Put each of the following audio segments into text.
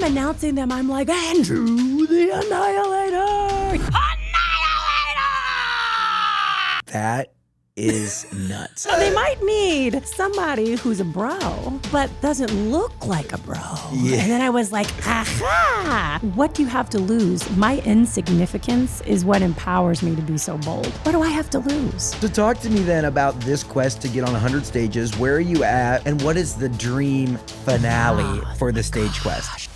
announcing them, I'm like, Andrew the Annihilator! Annihilator! That is nuts. So they might need somebody who's a bro, but doesn't look like a bro. Yeah. And then I was like, aha! What do you have to lose? My insignificance is what empowers me to be so bold. What do I have to lose? So talk to me then about this quest to get on 100 stages. Where are you at? And what is the dream finale for the stage quest?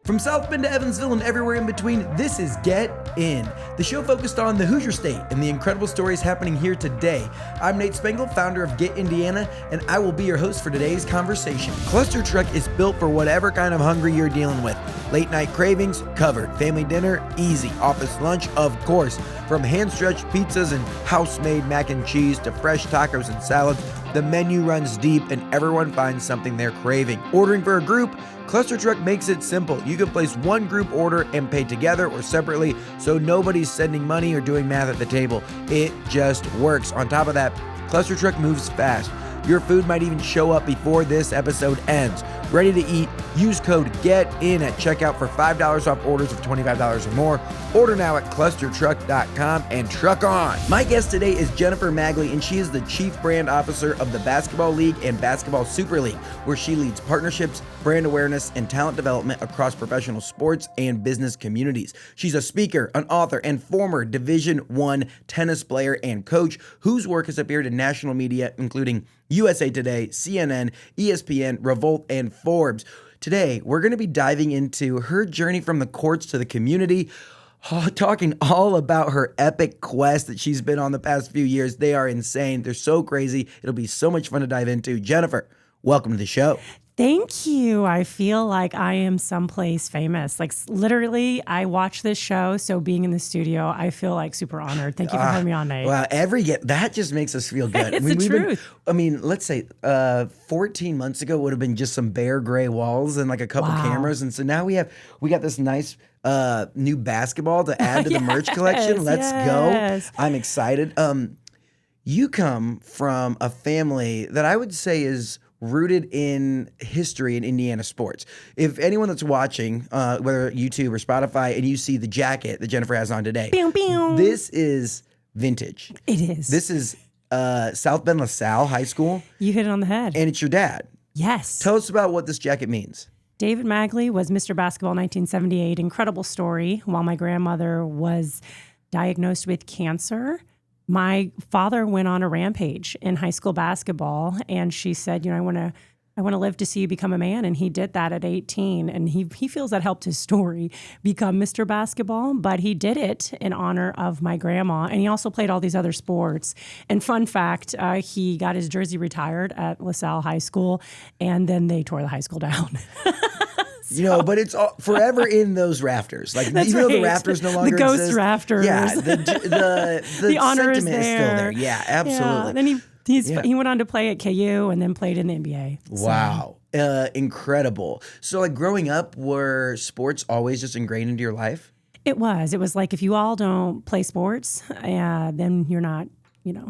From South Bend to Evansville and everywhere in between, this is Get In, the show focused on the Hoosier State and the incredible stories happening here today. I'm Nate Spengel, founder of Get Indiana, and I will be your host for today's conversation. Cluster Truck is built for whatever kind of hungry you're dealing with. Late night cravings, covered. Family dinner, easy. Office lunch, of course. From hand-stretched pizzas and house-made mac and cheese to fresh tacos and salads, the menu runs deep and everyone finds something they're craving. Ordering for a group? Cluster Truck makes it simple. You can place one group order and pay together or separately, so nobody's sending money or doing math at the table. It just works. On top of that, Cluster Truck moves fast. Your food might even show up before this episode ends. Ready to eat? Use code GETIN at checkout for $5 off orders of $25 or more. Order now at clustertruck.com and truck on. My guest today is Jennifer Magley, and she is the Chief Brand Officer of the Basketball League and Basketball Super League, where she leads partnerships, brand awareness, and talent development across professional sports and business communities. She's a speaker, an author, and former Division I tennis player and coach whose work has appeared in national media, including USA Today, CNN, ESPN, Revolt, and Forbes. Today, we're going to be diving into her journey from the courts to the community, talking all about her epic quest that she's been on the past few years. They are insane. They're so crazy. It'll be so much fun to dive into. Jennifer, welcome to the show. Thank you. I feel like I am someplace famous. Like literally, I watch this show, so being in the studio, I feel like super honored. Thank you for having me on, Nate. Wow, that just makes us feel good. It's the truth. Let's say 14 months ago would have been just some bare gray walls and like a couple cameras, and so now we got this nice new basketball to add to the merch collection. Let's go. I'm excited. You come from a family that I would say is rooted in history in Indiana sports. If anyone that's watching, whether YouTube or Spotify, and you see the jacket that Jennifer has on today, pew, pew. This is vintage. It is. This is South Bend LaSalle High School. You hit it on the head. And it's your dad. Yes. Tell us about what this jacket means. David Magley was Mr. Basketball 1978. Incredible story. While my grandmother was diagnosed with cancer, my father went on a rampage in high school basketball, and she said, I want to live to see you become a man. And he did that at 18. And he feels that helped his story become Mr. Basketball, but he did it in honor of my grandma. And he also played all these other sports. And fun fact, he got his jersey retired at LaSalle High School, and then they tore the high school down. But it's all forever in those rafters. Like, even though the rafters no longer exist. The ghost exist, rafters. Yeah, the honor is sentiment is still there. Yeah, absolutely. Yeah. Then he went on to play at KU and then played in the NBA. Wow. Incredible. So, like, growing up, were sports always just ingrained into your life? It was. It was like, if you all don't play sports, then you're not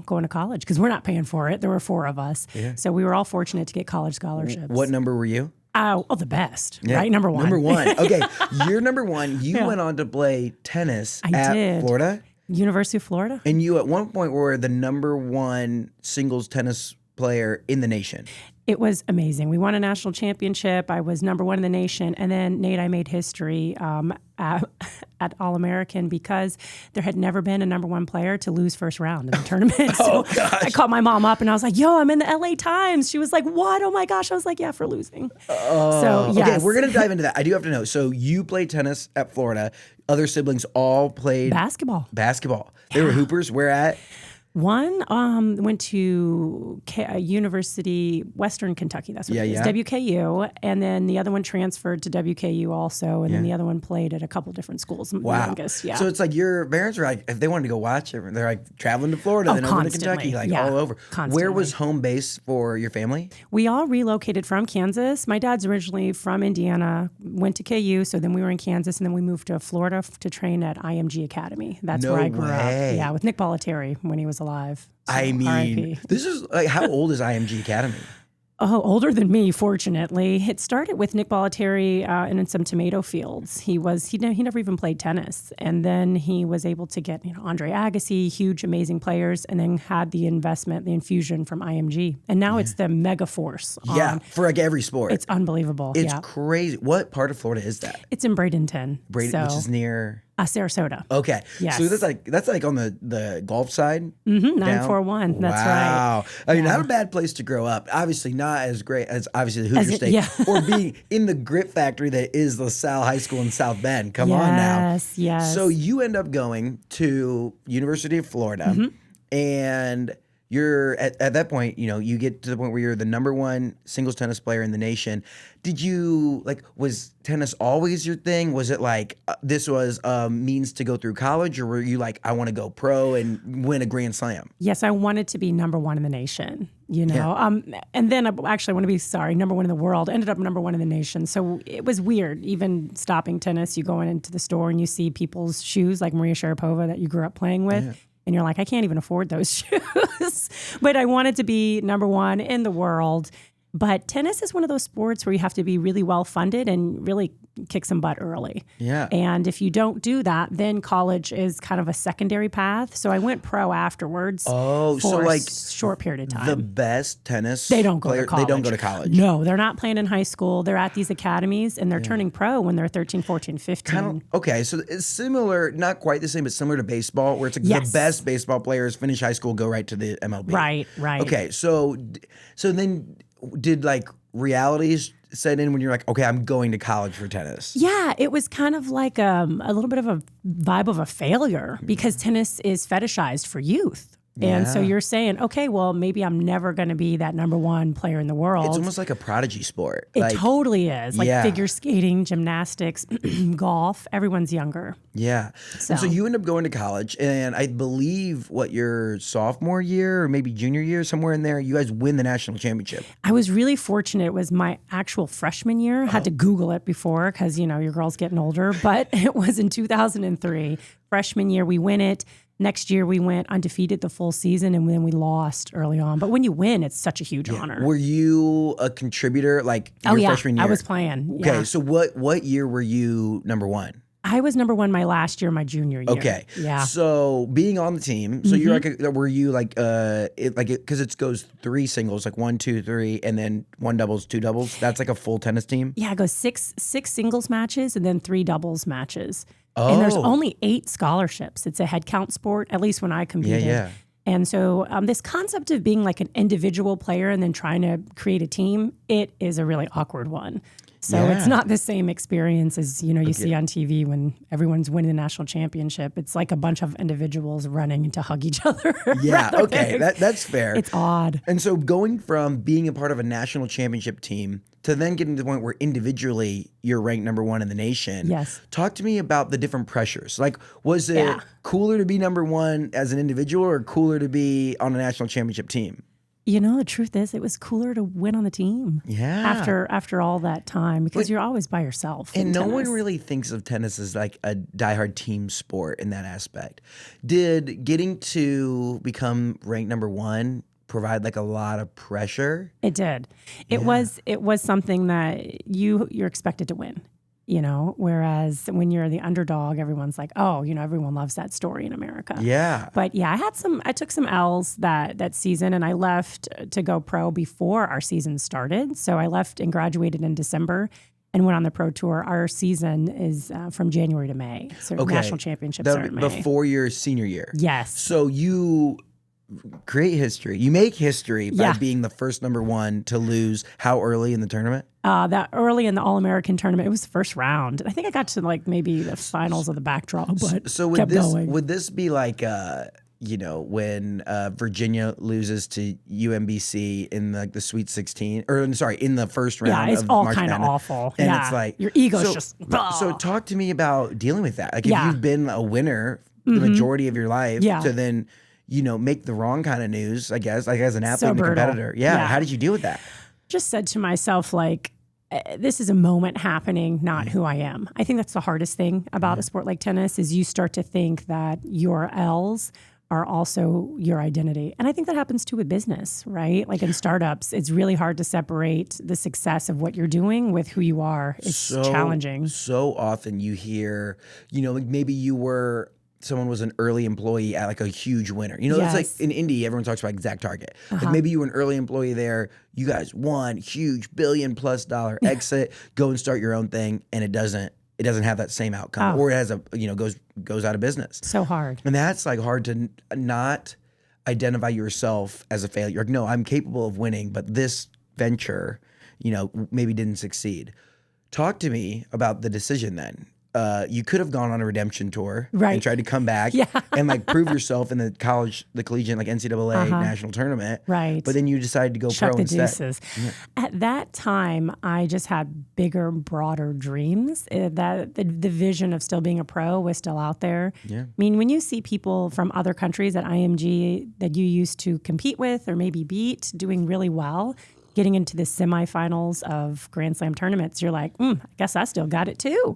going to college, because we're not paying for it. There were 4 of us. Yeah. So we were all fortunate to get college scholarships. What number were you? Oh, the best, right? Number 1. Number 1. Okay, you're number 1. You went on to play tennis at Florida? University of Florida. And you at one point were the number 1 singles tennis player in the nation. It was amazing. We won a national championship. I was number 1 in the nation. And then, Nate, I made history at All-American because there had never been a number 1 player to lose first round in the tournament. So gosh. I called my mom up and I was like, I'm in the LA Times. She was like, what? Oh my gosh. I was like, yeah, for losing. So, yes. Okay, we're going to dive into that. I do have to know. So you played tennis at Florida. Other siblings all played basketball. They were hoopers. Where at? One went to University, Western Kentucky. That's what it is, WKU. And then the other one transferred to WKU also. And then the other one played at a couple different schools. Wow. The youngest, yeah. So it's like your parents were like, if they wanted to go watch it, they're like traveling to Florida, then over to Kentucky, all over. Constantly. Where was home base for your family? We all relocated from Kansas. My dad's originally from Indiana, went to KU. So then we were in Kansas, and then we moved to Florida to train at IMG Academy. That's where I grew up. Yeah, with Nick Bollettieri when he was alive. So I mean, R.I.P. this is like, how old is IMG Academy? Oh, older than me, fortunately. It started with Nick Bollettieri and in some tomato fields. He never even played tennis. And then he was able to get, Andre Agassi, huge, amazing players, and then had the investment, the infusion from IMG. And now it's the mega force. For like every sport. It's unbelievable. It's crazy. What part of Florida is that? It's in Bradenton. Which is near... Sarasota. Okay. Yes. So that's like on the Gulf side? 941. That's right. Wow. I mean, not a bad place to grow up. Obviously not as great as obviously the Hoosier State. Yeah. Or being in the grit factory that is LaSalle High School in South Bend. Come on now. Yes. So you end up going to University of Florida and you're at that point, you get to the point where you're the number one singles tennis player in the nation. Did you was tennis always your thing? Was it like this was a means to go through college, or were you like, I want to go pro and win a Grand Slam? Yes, I wanted to be number one in the nation, and then I want to be number one in the world, ended up number one in the nation. So it was weird, even stopping tennis. You go into the store and you see people's shoes like Maria Sharapova that you grew up playing with. Yeah. And you're like, I can't even afford those shoes. But I wanted to be number one in the world. But tennis is one of those sports where you have to be really well funded and really kick some butt early. Yeah. And if you don't do that, then college is kind of a secondary path. So I went pro afterwards. Oh, for a short period of time. The best tennis they don't go player, to college. They don't go to college. No, they're not playing in high school. They're at these academies and they're turning pro when they're 13, 14, 15. Okay, so it's similar, not quite the same, but similar to baseball, where it's like the best baseball players finish high school, go right to the MLB. Right. Okay, so then did realities set in when you're like, okay, I'm going to college for tennis? Yeah, it was kind of like a little bit of a vibe of a failure because tennis is fetishized for youth. And so you're saying, okay, well, maybe I'm never going to be that number one player in the world. It's almost like a prodigy sport. It totally is. Like figure skating, gymnastics, golf, everyone's younger. Yeah. So you end up going to college, and I believe your sophomore year or maybe junior year, somewhere in there, you guys win the national championship. I was really fortunate. It was my actual freshman year. I had to Google it before because, your girl's getting older. But it was in 2003. Freshman year, we win it. Next year, we went undefeated the full season, and then we lost early on. But when you win, it's such a huge honor. Were you a contributor your freshman year? I was playing. Okay, so what year were you number one? I was number one my last year, my junior year. Okay. Yeah. So being on the team, so you're were you because it goes 3 singles, 1, 2, 3, and then 1 doubles, 2 doubles. That's like a full tennis team? Yeah, it goes six singles matches and then 3 doubles matches. Oh. And there's only 8 scholarships. It's a head count sport, at least when I competed. Yeah. And so this concept of being like an individual player and then trying to create a team, it is a really awkward one. So it's not the same experience as, you see on TV when everyone's winning the national championship. It's like a bunch of individuals running to hug each other. Yeah, okay, that's fair. It's odd. And so going from being a part of a national championship team to then getting to the point where individually you're ranked number one in the nation. Yes. Talk to me about the different pressures. Was it cooler to be number one as an individual or cooler to be on a national championship team? The truth is it was cooler to win on the team. Yeah. After all that time, because you're always by yourself. And no one really thinks of tennis as like a diehard team sport in that aspect. Did getting to become ranked number one provide a lot of pressure? It did. It was something that you're expected to win. Whereas when you're the underdog, everyone's like, oh, everyone loves that story in America. Yeah. But I took some L's that season, and I left to go pro before our season started. So I left and graduated in December and went on the pro tour. Our season is from January to May. So national championships are in May. Before your senior year. Yes. So you create history. You make history by being the first number one to lose how early in the tournament? That early in the All-American tournament, it was the first round. I think I got to maybe the finals of the backdraw, but kept going. Would this be when Virginia loses to UMBC in the Sweet 16, or sorry, in the first round? Yeah, it's of all March kind of Madness. awful. And it's like your ego's just. So talk to me about dealing with that. If you've been a winner the majority of your life, to then make the wrong kind of news, I guess, as an athlete and a competitor. Yeah. How did you deal with that? Just said to myself, this is a moment happening, not who I am. I think that's the hardest thing about a sport like tennis is you start to think that your L's are also your identity. And I think that happens too with business, right? Like in startups, it's really hard to separate the success of what you're doing with who you are. It's challenging. So often you hear, like maybe someone was an early employee at like a huge winner. It's like in indie, everyone talks about exact target. Like maybe you were an early employee there. You guys won huge $1 billion+ exit, go and start your own thing. And it doesn't have that same outcome, or it has goes out of business. So hard. And that's like hard to not identify yourself as a failure. Like, no, I'm capable of winning, but this venture, maybe didn't succeed. Talk to me about the decision then. You could have gone on a redemption tour and tried to come back and like prove yourself in the collegiate, like NCAA national tournament. Right. But then you decided to go Chuck pro the instead. Deuces. Yeah. At that time, I just had bigger, broader dreams. That the vision of still being a pro was still out there. Yeah. I mean, when you see people from other countries at IMG that you used to compete with or maybe beat doing really well, getting into the semifinals of Grand Slam tournaments, you're like, I guess I still got it too.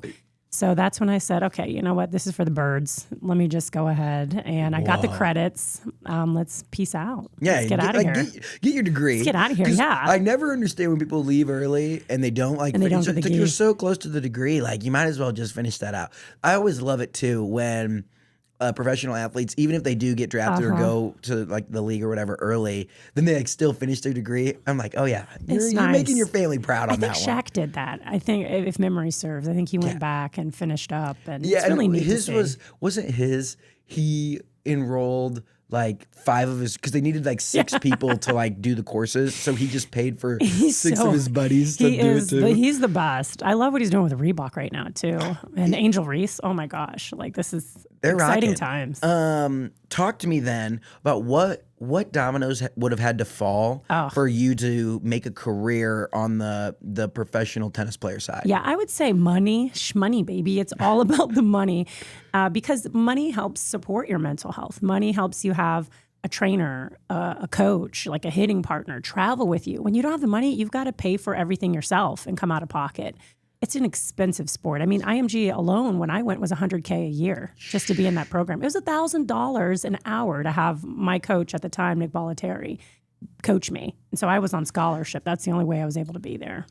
So that's when I said, okay, you know what? This is for the birds. Let me just go ahead. And I got the credits. Let's peace out. Yeah, let's get out of here. Get your degree. Let's get out of here, yeah. I never understand when people leave early and they don't like, get the you're so close to the degree. Like you might as well just finish that out. I always love it too when professional athletes, even if they do get drafted or go to like the league or whatever early, then they like still finish their degree. I'm like, oh yeah, you're making your family proud on that one. I think Shaq did that. I think if memory serves, I think he went back and finished up, and it's really and neat his to see. wasn't his. He enrolled like 5 of his, because they needed like 6 people to like do the courses, so he just paid for 6 of his buddies to do it too. He's the best. I love what he's doing with Reebok right now too, and Angel Reese. Oh my gosh, like this is exciting times. Talk to me then about what dominoes would have had to fall for you to make a career on the professional tennis player side. Yeah, I would say money, shmoney, baby. It's all about the money, because money helps support your mental health. Money helps you have a trainer, a coach, like a hitting partner, travel with you. When you don't have the money, you've got to pay for everything yourself and come out of pocket. It's an expensive sport. I mean, IMG alone, when I went, was $100K a year just to be in that program. It was $1,000 an hour to have my coach at the time, Nick Bollettieri, coach me. And so I was on scholarship. That's the only way I was able to be there.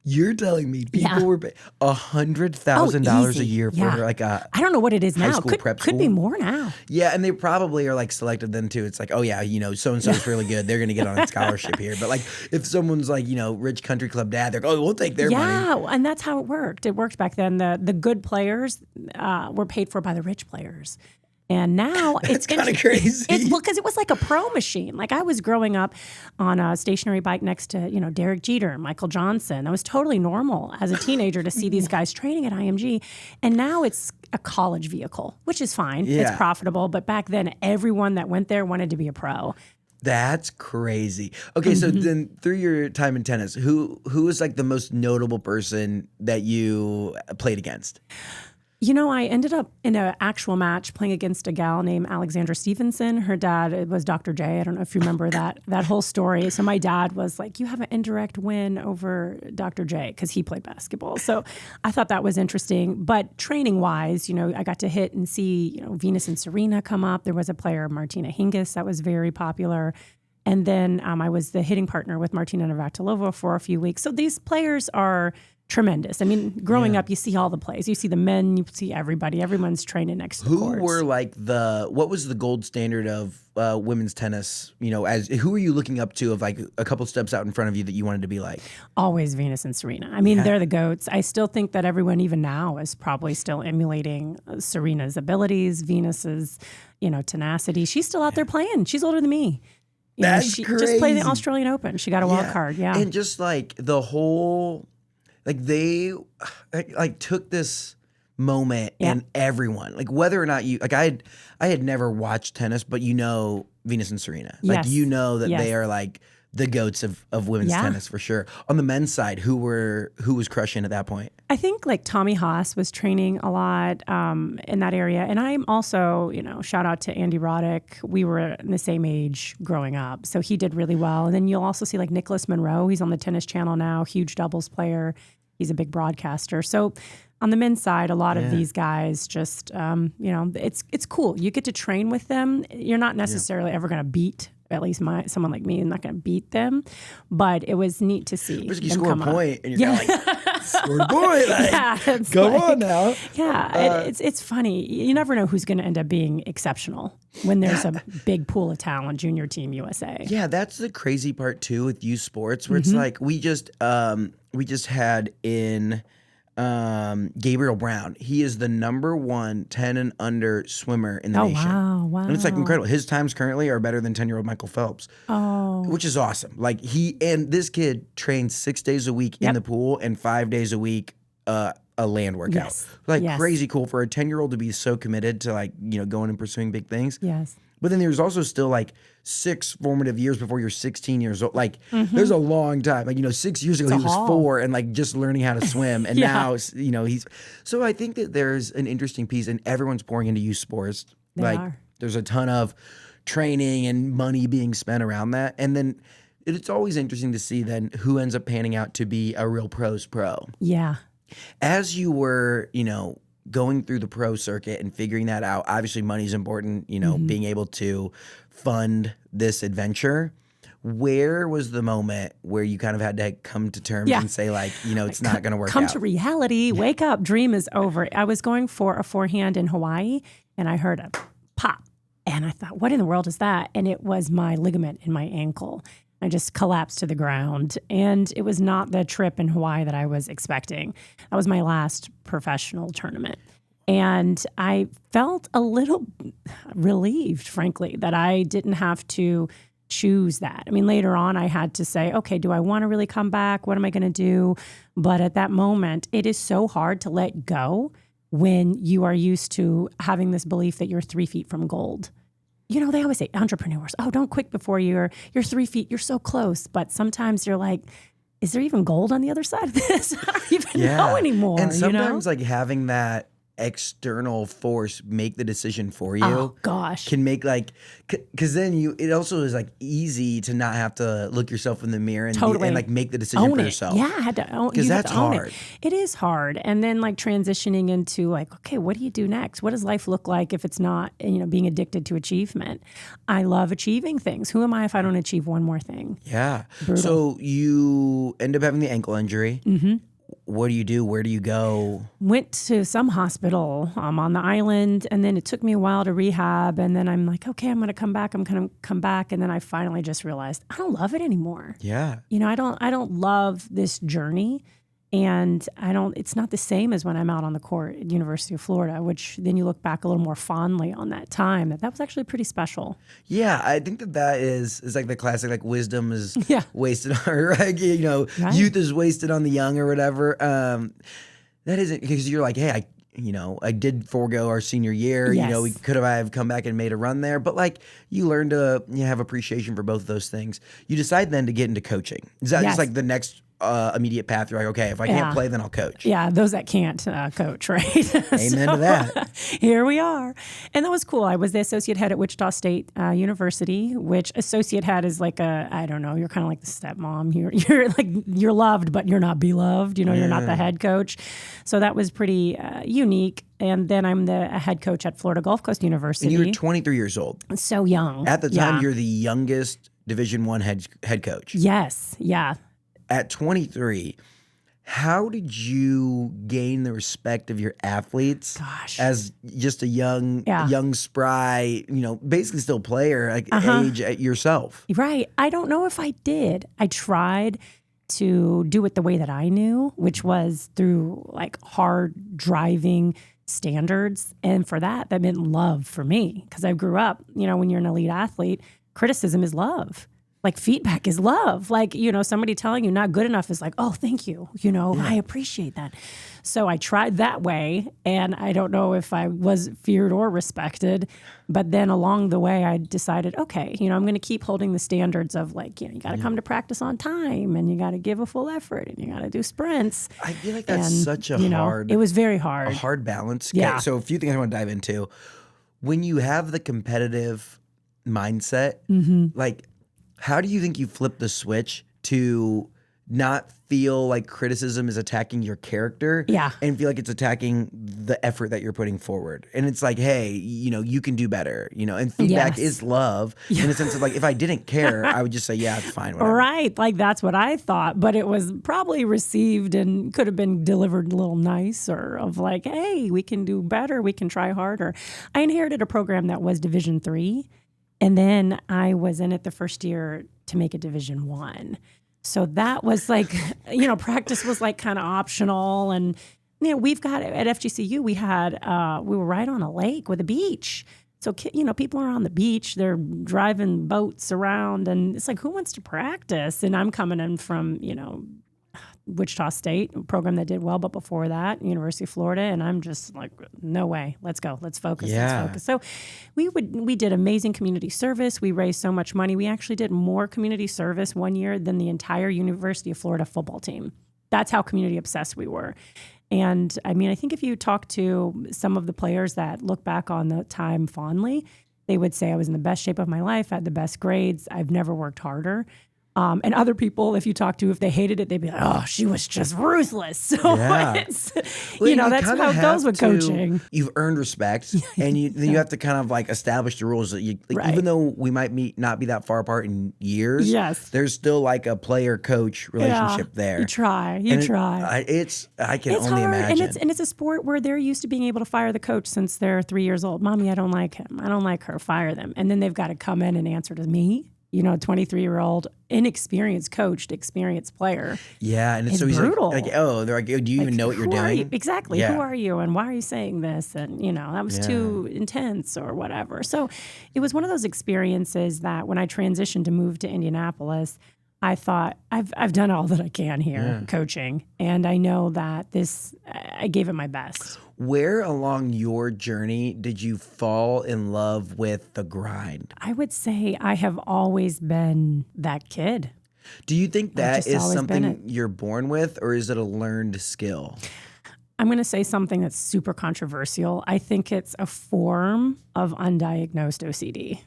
You're telling me people were paying $100,000 a year for like a I don't know what it is now. Prep could be more now. Yeah, and they probably are like selected then too. It's like, oh yeah, so and so is really good. They're going to get on a scholarship here. But like if someone's like, rich country club dad, they're like, oh, we'll take their money. Yeah, and that's how it worked. It worked back then. The good players were paid for by the rich players. And now it's kind of crazy. Because it was like a pro machine. Like I was growing up on a stationary bike next to, Derek Jeter, Michael Johnson. That was totally normal as a teenager to see these guys training at IMG. And now it's a college vehicle, which is fine. Yeah. It's profitable. But back then, everyone that went there wanted to be a pro. That's crazy. Okay, so then through your time in tennis, who was like the most notable person that you played against? I ended up in an actual match playing against a gal named Alexandra Stevenson. Her dad was Dr. J. I don't know if you remember that whole story. So my dad was like, you have an indirect win over Dr. J because he played basketball. So I thought that was interesting. But training-wise, I got to hit and see, Venus and Serena come up. There was a player, Martina Hingis, that was very popular. And then I was the hitting partner with Martina Navratilova for a few weeks. So these players are tremendous. I mean, growing up, you see all the plays. You see the men, you see everybody. Everyone's training next to the courts. Who were like what was the gold standard of women's tennis? As who were you looking up to of like a couple steps out in front of you that you wanted to be like? Always Venus and Serena. I mean, they're the GOATs. I still think that everyone, even now, is probably still emulating Serena's abilities, Venus's, tenacity. She's still out there playing. She's older than me. She crazy. Just played the Australian Open. She got a wild card. Yeah. And just like the whole... Like they like took this moment and everyone, like whether or not you, like I had never watched tennis, but Venus and Serena. Like that they are like the GOATs of women's tennis for sure. On the men's side, who was crushing at that point? I think like Tommy Haas was training a lot in that area. And I'm also, shout out to Andy Roddick. We were in the same age growing up. So he did really well. And then you'll also see like Nicholas Monroe. He's on the Tennis Channel now, huge doubles player. He's a big broadcaster. So on the men's side, a lot of these guys just, it's cool. You get to train with them. You're not necessarily ever going to beat, at least someone like me, I'm not going to beat them. But it was neat to see. You score a point and you're kind of like, scored a point. Like, come on now. Yeah, it's funny. You never know who's going to end up being exceptional when there's a big pool of talent, Junior Team USA. Yeah, that's the crazy part too with youth sports, where it's like we just had in Gabriel Brown. He is the #1 10 and under swimmer in the nation. Wow. And it's like incredible. His times currently are better than 10-year-old Michael Phelps. Oh. Which is awesome. Like this kid trains 6 days a week in the pool and 5 days a week a land workout. Crazy cool for a 10-year-old to be so committed to going and pursuing big things. Yes. But then there's also still 6 formative years before you're 16 years old. There's a long time. 6 years ago he was 4 and just learning how to swim. And now, he's. So I think that there's an interesting piece, and everyone's pouring into youth sports. They are. There's a ton of training and money being spent around that. And then it's always interesting to see then who ends up panning out to be a real pro's pro. Yeah. As you were, going through the pro circuit and figuring that out, obviously money's important, being able to fund this adventure. Where was the moment where you kind of had to come to terms and say it's not going to work out? Come to reality. Wake up. Dream is over. I was going for a forehand in Hawaii and I heard a pop and I thought, what in the world is that? And it was my ligament in my ankle. I just collapsed to the ground. And it was not the trip in Hawaii that I was expecting. That was my last professional tournament. And I felt a little relieved, frankly, that I didn't have to choose that. I mean, later on, I had to say, okay, do I want to really come back? What am I going to do? But at that moment, it is so hard to let go when you are used to having this belief that you're 3 feet from gold. They always say, entrepreneurs, don't quit before you're 3 feet. You're so close. But sometimes you're like, is there even gold on the other side of this? I don't even know anymore. And sometimes having that external force make the decision for you. Oh, gosh. Can make because then it also is easy to not have to look yourself in the mirror and make the decision for yourself. Yeah, I had to own it. Because that's hard. It is hard. And then transitioning into okay, what do you do next? What does life look like if it's not, being addicted to achievement? I love achieving things. Who am I if I don't achieve one more thing? Yeah. Brutal. So you end up having the ankle injury. Mm-hmm. What do you do? Where do you go? Went to some hospital on the island, and then it took me a while to rehab. And then I'm like, okay, I'm going to come back. I'm going to come back. And then I finally just realized I don't love it anymore. Yeah. I don't love this journey. And it's not the same as when I'm out on the court at University of Florida, which then you look back a little more fondly on that time. That was actually pretty special. Yeah, I think that is the classic, wisdom is wasted on, right? Youth is wasted on the young or whatever. That isn't, because you're like, hey, I did forego our senior year. Yes. We could have come back and made a run there. But you learn to have appreciation for both of those things. You decide then to get into coaching. Is that just the next immediate path? You're like, okay, if I can't play, then I'll coach. Yeah, those that can't coach, right? Amen to that. Here we are. And that was cool. I was the associate head at Wichita State University, which associate head is I don't know, you're kind of like the stepmom. You're loved, but you're not beloved. You're not the head coach. So that was pretty unique. And then I'm the head coach at Florida Gulf Coast University. And you're 23 years old. So young. At the time, you're the youngest Division I head coach. Yes. Yeah. At 23, how did you gain the respect of your athletes? Gosh. As just a young, spry, basically still player, age yourself? Right. I don't know if I did. I tried to do it the way that I knew, which was through hard driving standards. And for that meant love for me. Because I grew up, when you're an elite athlete, criticism is love. Feedback is love. Somebody telling you not good enough is oh, thank you. I appreciate that. So I tried that way, and I don't know if I was feared or respected. But then along the way, I decided, okay, I'm going to keep holding the standards of you got to come to practice on time, and you got to give a full effort, and you got to do sprints. I feel like that's such a hard. It was very hard. A hard balance. Yeah. Okay, so a few things I want to dive into. When you have the competitive mindset, how do you think you flip the switch to not feel like criticism is attacking your character and feel like it's attacking the effort that you're putting forward. And it's like, hey, you can do better, and feedback is love in the sense of like, if I didn't care, I would just say, yeah, it's fine. Whatever. Right. Like that's what I thought, but it was probably received and could have been delivered a little nicer of like, hey, we can do better. We can try harder. I inherited a program that was Division III, and then I was in it the first year to make it Division I. So that was like, practice was like kind of optional. And, we've got at FGCU, we were right on a lake with a beach. So, people are on the beach, they're driving boats around, and it's like, who wants to practice? And I'm coming in from, Wichita State, a program that did well, but before that, University of Florida, and I'm just like, no way, let's go, let's focus, let's focus. So we did amazing community service. We raised so much money. We actually did more community service one year than the entire University of Florida football team. That's how community obsessed we were. And I mean, I think if you talk to some of the players that look back on the time fondly, they would say I was in the best shape of my life, I had the best grades, I've never worked harder. And other people, if you talk to, if they hated it, they'd be like, "Oh, she was just ruthless." So it's, that's how it goes with coaching. You've earned respect, and you have to kind of like establish the rules that even though we might not be that far apart in years, there's still like a player-coach relationship there. You try. I can it's only hard, imagine. And it's a sport where they're used to being able to fire the coach since they're 3 years old. Mommy, I don't like him. I don't like her. Fire them. And then they've got to come in and answer to me. 23-year-old, inexperienced coached, experienced player. Yeah, and it's so brutal. Like, they're like, do you even know what you're doing? Exactly. Yeah. Who are you, and why are you saying this? And that was too intense or whatever. So it was one of those experiences that when I transitioned to move to Indianapolis, I thought I've done all that I can here coaching, and I know that I gave it my best. Where along your journey did you fall in love with the grind? I would say I have always been that kid. Do you think that is something you're born with, or is it a learned skill? I'm going to say something that's super controversial. I think it's a form of undiagnosed OCD.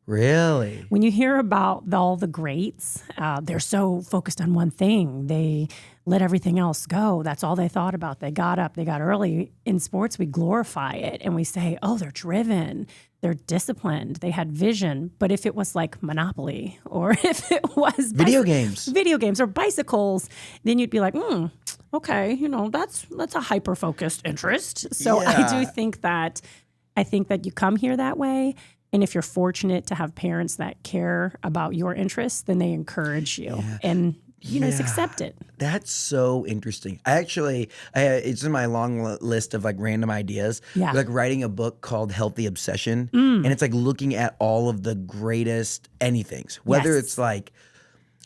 Really? When you hear about all the greats, they're so focused on one thing. They let everything else go. That's all they thought about. They got up, they got early. In sports, we glorify it and we say, oh, they're driven, they're disciplined, they had vision. But if it was like Monopoly, or if it was video games or bicycles, then you'd be like, okay, that's a hyper-focused interest. So I do think that you come here that way. And if you're fortunate to have parents that care about your interests, then they encourage you and, just accept it. That's so interesting. It's in my long list of like random ideas. Yeah. Like writing a book called Healthy Obsession. And it's like looking at all of the greatest anythings, whether it's like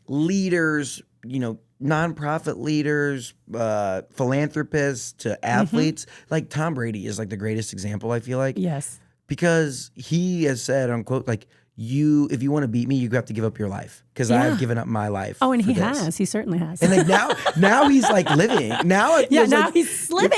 leaders, nonprofit leaders, philanthropists to athletes. Like Tom Brady is like the greatest example, I feel like. Yes. Because he has said, unquote, like, if you want to beat me, you have to give up your life. Because I've given up my life. Oh, and he has. He certainly has. And like now he's like living. Now it feels now like he's slimming.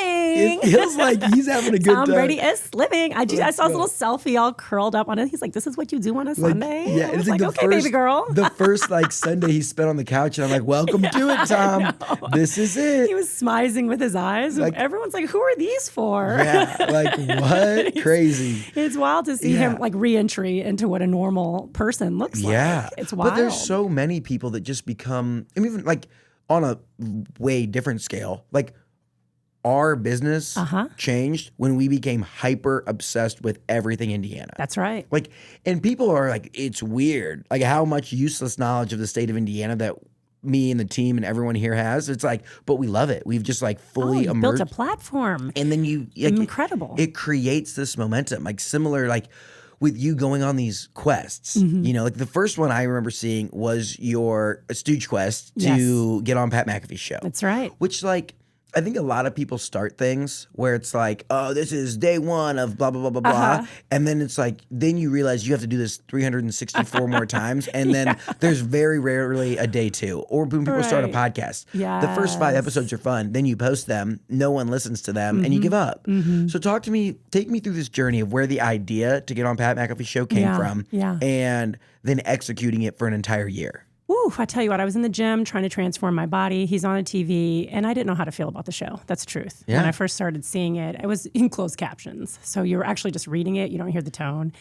It feels like he's having a good time. Tom Brady is slimming. I saw his little selfie all curled up on it. He's like, "This is what you do on a Sunday." Yeah, I was like, "Okay, baby girl." The first like Sunday he spent on the couch, and I'm like, "Welcome to it, Tom. This is it." He was smizing with his eyes. Like, everyone's like, "Who are these for?" Yeah, like what? Crazy. It's wild to see him like re-entry into what a normal person looks like. Yeah, it's wild. But there's so many people that just become, even like on a way different scale, like our business changed when we became hyper obsessed with everything Indiana. That's right. Like, and people are like, it's weird, like how much useless knowledge of the state of Indiana that me and the team and everyone here has. It's like, but we love it. We've just like fully immersed. Built a platform. And then incredible. It creates this momentum, like similar, like with you going on these quests. Like the first one I remember seeing was your Stooge quest to get on Pat McAfee Show. That's right. Which like, I think a lot of people start things where it's like, oh, this is day one of blah, blah, blah, blah, blah. And then it's like, then you realize you have to do this 364 more times. And then there's very rarely a day two. Or when people start a podcast, the first 5 episodes are fun. Then you post them, no one listens to them, and you give up. So take me through this journey of where the idea to get on Pat McAfee Show came from and then executing it for an entire year. Woo, I tell you what, I was in the gym trying to transform my body. He's on a TV, and I didn't know how to feel about the show. That's the truth. Yeah. When I first started seeing it, it was in closed captions. So you're actually just reading it. You don't hear the tone.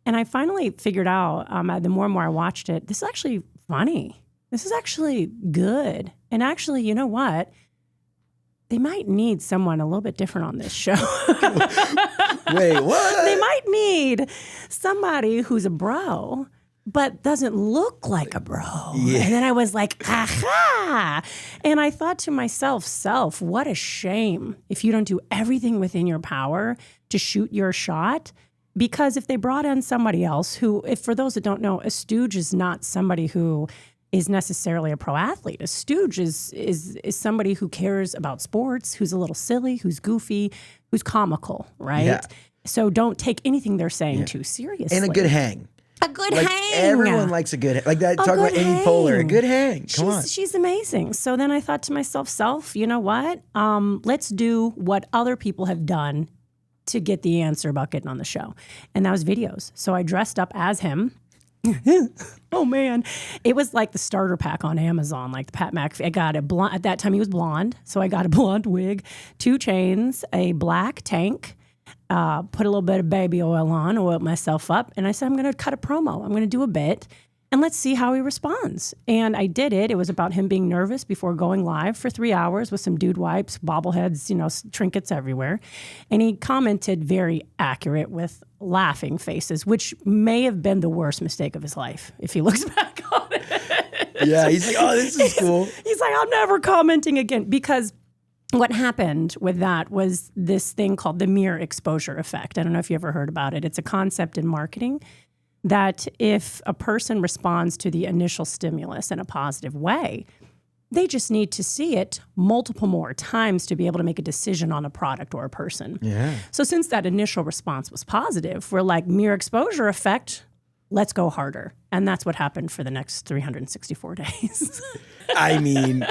And I finally figured out, the more and more I watched it, this is actually funny. This is actually good. And actually, you know what? They might need someone a little bit different on this show. Wait, what? They might need somebody who's a bro, but doesn't look like a bro. Yeah. And then I was like, aha. And I thought to myself, what a shame if you don't do everything within your power to shoot your shot. Because if they brought in somebody else who, if for those that don't know, a stooge is not somebody who is necessarily a pro athlete. A stooge is somebody who cares about sports, who's a little silly, who's goofy, who's comical, right? Yeah. So don't take anything they're saying too seriously. And a good hang. A good Like hang. everyone likes a good like that. A Talk about good Amy Poehler. A hang. good hang. Come on. She's amazing. So then I thought to myself, you know what? Let's do what other people have done to get the answer about getting on the show. And that was videos. So I dressed up as him. Oh man, it was like the starter pack on Amazon, like the Pat McAfee. I got a blonde, at that time he was blonde, so I got a blonde wig, 2 chains, a black tank, put a little bit of baby oil on, oiled myself up, and I said, I'm going to cut a promo. I'm going to do a bit, and let's see how he responds. And I did it. It was about him being nervous before going live for 3 hours with some dude wipes, bobbleheads, trinkets everywhere. And he commented very accurate with laughing faces, which may have been the worst mistake of his life if he looks back on it. Yeah, he's like, oh, this is cool. He's like, I'm never commenting again. Because what happened with that was this thing called the mere exposure effect. I don't know if you ever heard about it. It's a concept in marketing that if a person responds to the initial stimulus in a positive way, they just need to see it multiple more times to be able to make a decision on a product or a person. Yeah. So since that initial response was positive, we're like, mere exposure effect, let's go harder. And that's what happened for the next 364 days. I mean,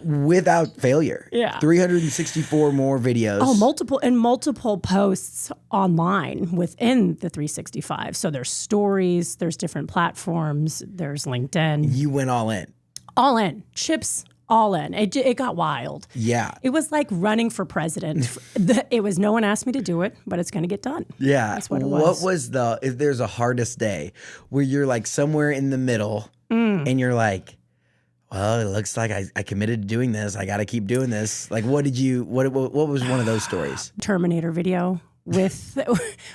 without failure. Yeah. 364 more videos. Oh, multiple posts online within the 365. So there's stories, there's different platforms, there's LinkedIn. You went all in. All in. Chips, all in. It got wild. Yeah. It was like running for president. It was, no one asked me to do it, but it's going to get done. Yeah. That's what it was. What was if there's a hardest day where you're like somewhere in the middle and you're like, well, it looks like I committed to doing this. I got to keep doing this. Like, what was one of those stories? Terminator video with,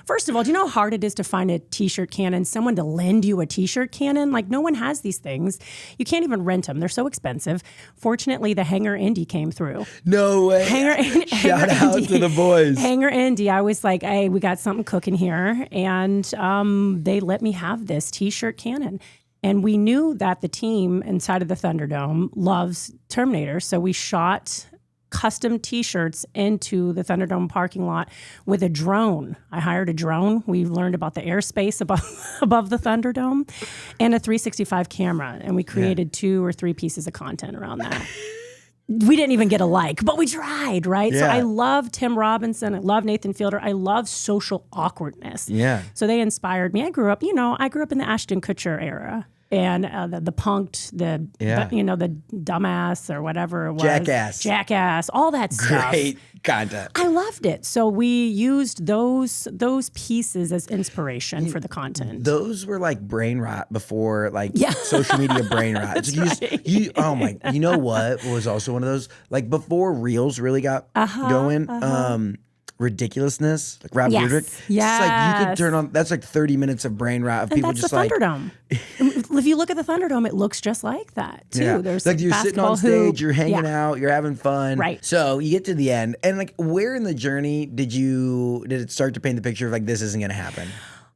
first of all, do you know how hard it is to find a t-shirt cannon, someone to lend you a t-shirt cannon? Like, no one has these things. You can't even rent them. They're so expensive. Fortunately, the Hanger Indy came through. No way. Shout out to the boys. Hanger Indy. I was like, hey, we got something cooking here. And they let me have this t-shirt cannon. And we knew that the team inside of the Thunderdome loves Terminator. So we shot custom t-shirts into the Thunderdome parking lot with a drone. I hired a drone. We learned about the airspace above the Thunderdome and a 365 camera. And we created 2 or 3 pieces of content around that. We didn't even get a like, but we tried, right? Yeah. So I love Tim Robinson. I love Nathan Fielder. I love social awkwardness. Yeah. So they inspired me. I grew up in the Ashton Kutcher era. And the punked, the dumbass or whatever it was. Jackass, all that stuff. Great content. I loved it. So we used those pieces as inspiration for the content. Those were like brain rot before social media brain rot. That's right. You know what was also one of those, like before Reels really got going, ridiculousness, like Rob Dyrdek. It's like you could turn on, that's like 30 minutes of brain rot of and people that's just the like. Thunderdome. If you look at the Thunderdome, it looks just like that too. Yeah. There's like you're sitting on stage, hoop. you're hanging out, you're having fun. Right. So you get to the end, and like where in the journey did it start to paint the picture of like this isn't gonna happen?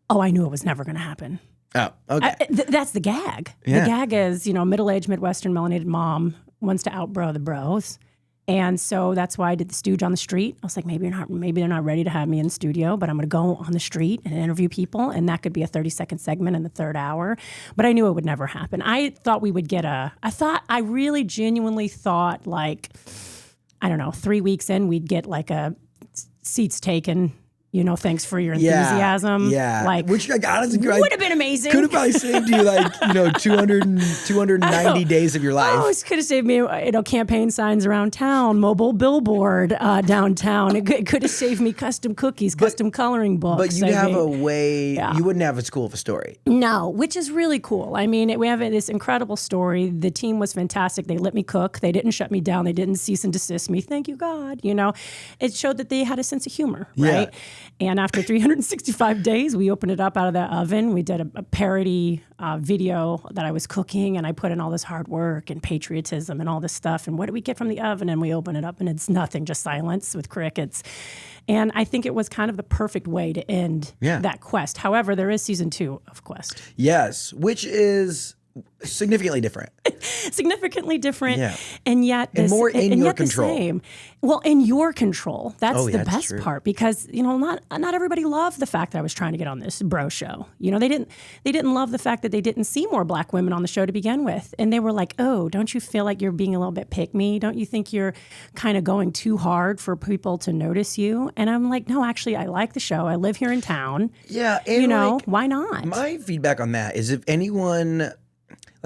Oh, I knew it was never gonna happen. Oh, okay. That's the gag. Yeah. The gag is, middle-aged Midwestern melanated mom wants to outbro the bros. And so that's why I did the Stooge on the street. I was like, maybe they're not ready to have me in the studio, but I'm going to go on the street and interview people. And that could be a 30-second segment in the 3rd hour. But I knew it would never happen. I thought we would get I really genuinely thought like, I don't know, 3 weeks in, we'd get like a seats taken, thanks for your enthusiasm. Yeah. Like, which honestly would have been amazing. Could have probably saved you 290 days of your life. Oh, it could have saved me, campaign signs around town, mobile billboard downtown. It could have saved me custom cookies, custom coloring books. But you'd have a way, you wouldn't have a school of a story. No, which is really cool. I mean, we have this incredible story. The team was fantastic. They let me cook. They didn't shut me down. They didn't cease and desist me. Thank you, God. It showed that they had a sense of humor, right? And after 365 days, we opened it up out of the oven. We did a parody video that I was cooking, and I put in all this hard work and patriotism and all this stuff. And what do we get from the oven? And we open it up, and it's nothing, just silence with crickets. And I think it was kind of the perfect way to end that quest. However, there is season 2 of Quest. Yes, which is significantly different. Significantly different, and yet and more in your control. The same. Well, in your control. That's the best part, because not everybody loved the fact that I was trying to get on this bro show. They didn't love the fact that they didn't see more black women on the show to begin with, and they were like, "Oh, don't you feel like you're being a little bit pick me? Don't you think you're kind of going too hard for people to notice you?" And I'm like, "No, actually, I like the show. I live here in town. Yeah, and why not?" My feedback on that is, if anyone.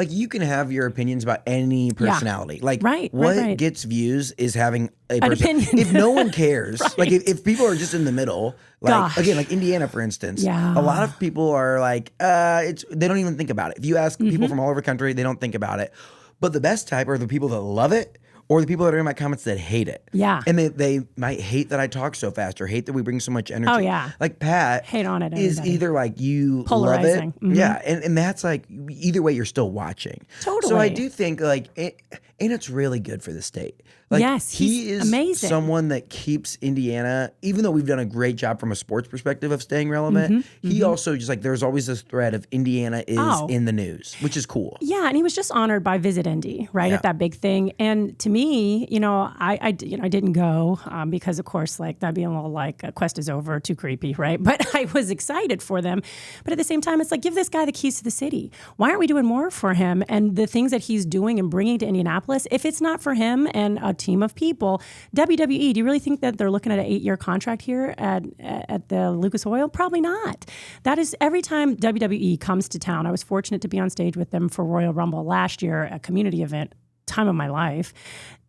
You can have your opinions about any personality. What gets views is having an opinion. If no one cares, if people are just in the middle, again, Indiana, for instance, a lot of people are they don't even think about it. If you ask people from all over the country, they don't think about it. But the best type are the people that love it, or the people that are in my comments that hate it. Yeah. And they might hate that I talk so fast, or hate that we bring so much energy. Oh, yeah. Pat hate on it, is either you Polarizing. love it. Yeah. And that's either way, you're still watching. Totally. So I do think and it's really good for the state. Yes, he is amazing. Someone that keeps Indiana, even though we've done a great job from a sports perspective of staying relevant, he also just there's always this thread of Indiana is in the news, which is cool. Yeah, and he was just honored by Visit Indy, right, at that big thing. And to me, I didn't go because, of course, that'd be a little Quest is over, too creepy, right? But I was excited for them. But at the same time, it's give this guy the keys to the city. Why aren't we doing more for him and the things that he's doing and bringing to Indianapolis? If it's not for him and a team of people, WWE, do you really think that they're looking at an 8-year contract here at the Lucas Oil? Probably not. That is, every time WWE comes to town, I was fortunate to be on stage with them for Royal Rumble last year, a community event, time of my life.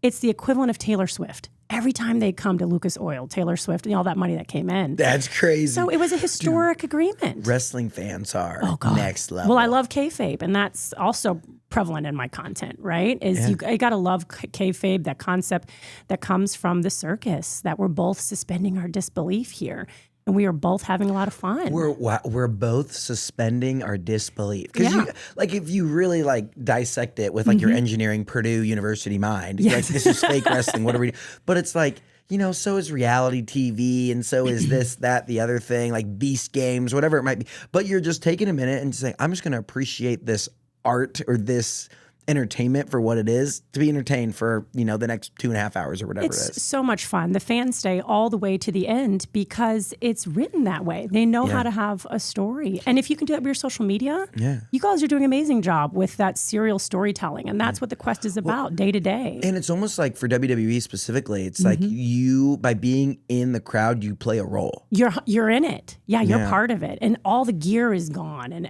It's the equivalent of Taylor Swift. Every time they come to Lucas Oil, Taylor Swift, and all that money that came in. That's crazy. So it was a historic agreement. Wrestling fans are next level. Well, I love kayfabe, and that's also prevalent in my content, right? You got to love kayfabe, that concept that comes from the circus, that we're both suspending our disbelief here. And we are both having a lot of fun. We're both suspending our disbelief. Because if you really dissect it with your engineering Purdue University mind, this is fake wrestling, what are we? But it's so is reality TV, and so is this, that, the other thing, Beast Games, whatever it might be. But you're just taking a minute and saying, I'm just going to appreciate this art or this entertainment for what it is, to be entertained for the next 2.5 hours or whatever it is. It's so much fun. The fans stay all the way to the end because it's written that way. They know how to have a story. And if you can do that with your social media, you guys are doing an amazing job with that serial storytelling. And that's what the Quest is about, day to day. And it's almost for WWE specifically, it's you, by being in the crowd, you play a role. You're in it. Yeah, you're part of it. And all the gear is gone. And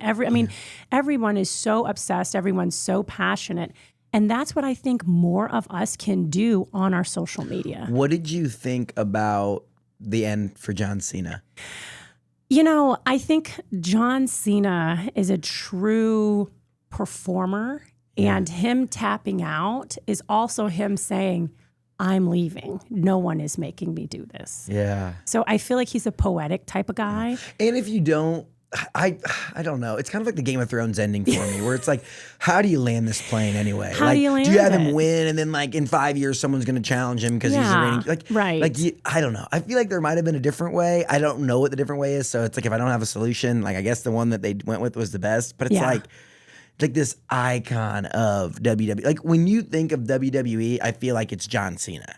everyone is so obsessed. Everyone's so passionate. And that's what I think more of us can do on our social media. What did you think about the end for John Cena? I think John Cena is a true performer, and him tapping out is also him saying, I'm leaving. No one is making me do this. Yeah. So I feel like he's a poetic type of guy. And if you don't, I don't know. It's kind of like the Game of Thrones ending for me, where it's how do you land this plane anyway? How do you land Do you have him it? win, and then in 5 years someone's going to challenge him because he's a reigning? Right. I don't know. I feel like there might have been a different way. I don't know what the different way is. So it's if I don't have a solution, I guess the one that they went with was the best. But it's this icon of WWE. When you think of WWE, I feel like it's John Cena.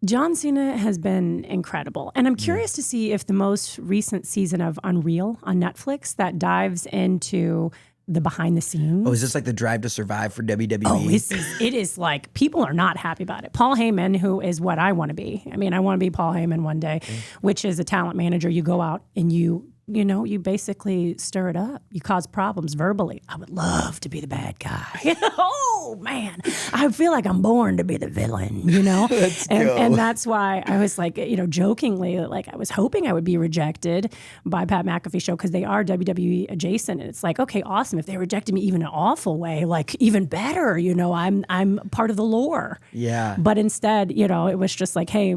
John Cena has been incredible. And I'm curious to see if the most recent season of Unreal on Netflix that dives into the behind the scenes. Oh, is this like the Drive to Survive for WWE? Oh, it is like people are not happy about it. Paul Heyman, who is what I want to be. I mean, I want to be Paul Heyman one day, which is a talent manager. You go out and you basically stir it up. You cause problems verbally. I would love to be the bad guy. Oh, man. I feel like I'm born to be the villain, Let's go. And that's why I was like, jokingly, like I was hoping I would be rejected by Pat McAfee Show because they are WWE adjacent. And it's like, okay, awesome. If they rejected me even in an awful way, like even better, I'm part of the lore. Yeah. But instead, it was just like, hey,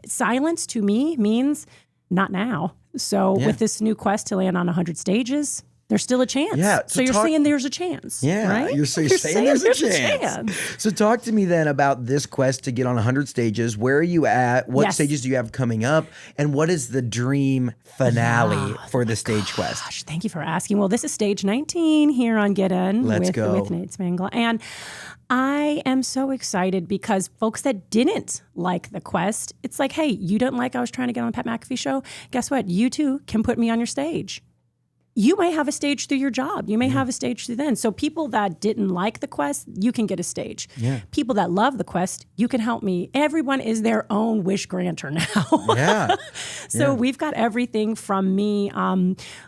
silence to me means not now. So with this new quest to land on 100 stages, there's still a chance. Yeah. So you're saying there's a chance. Yeah. Right? You're saying there's a chance. So talk to me then about this quest to get on 100 stages. Where are you at? What stages do you have coming up? And what is the dream finale for the stage quest? Thank you for asking. Well, this is stage 19 here on Get In with Nate Spangler. And I am so excited because folks that didn't like the quest, it's like, hey, you didn't like I was trying to get on the Pat McAfee Show? Guess what? You too can put me on your stage. You may have a stage through your job. You may have a stage through then. So people that didn't like the quest, you can get a stage. Yeah. People that love the quest, you can help me. Everyone is their own wish granter now. Yeah. So we've got everything from me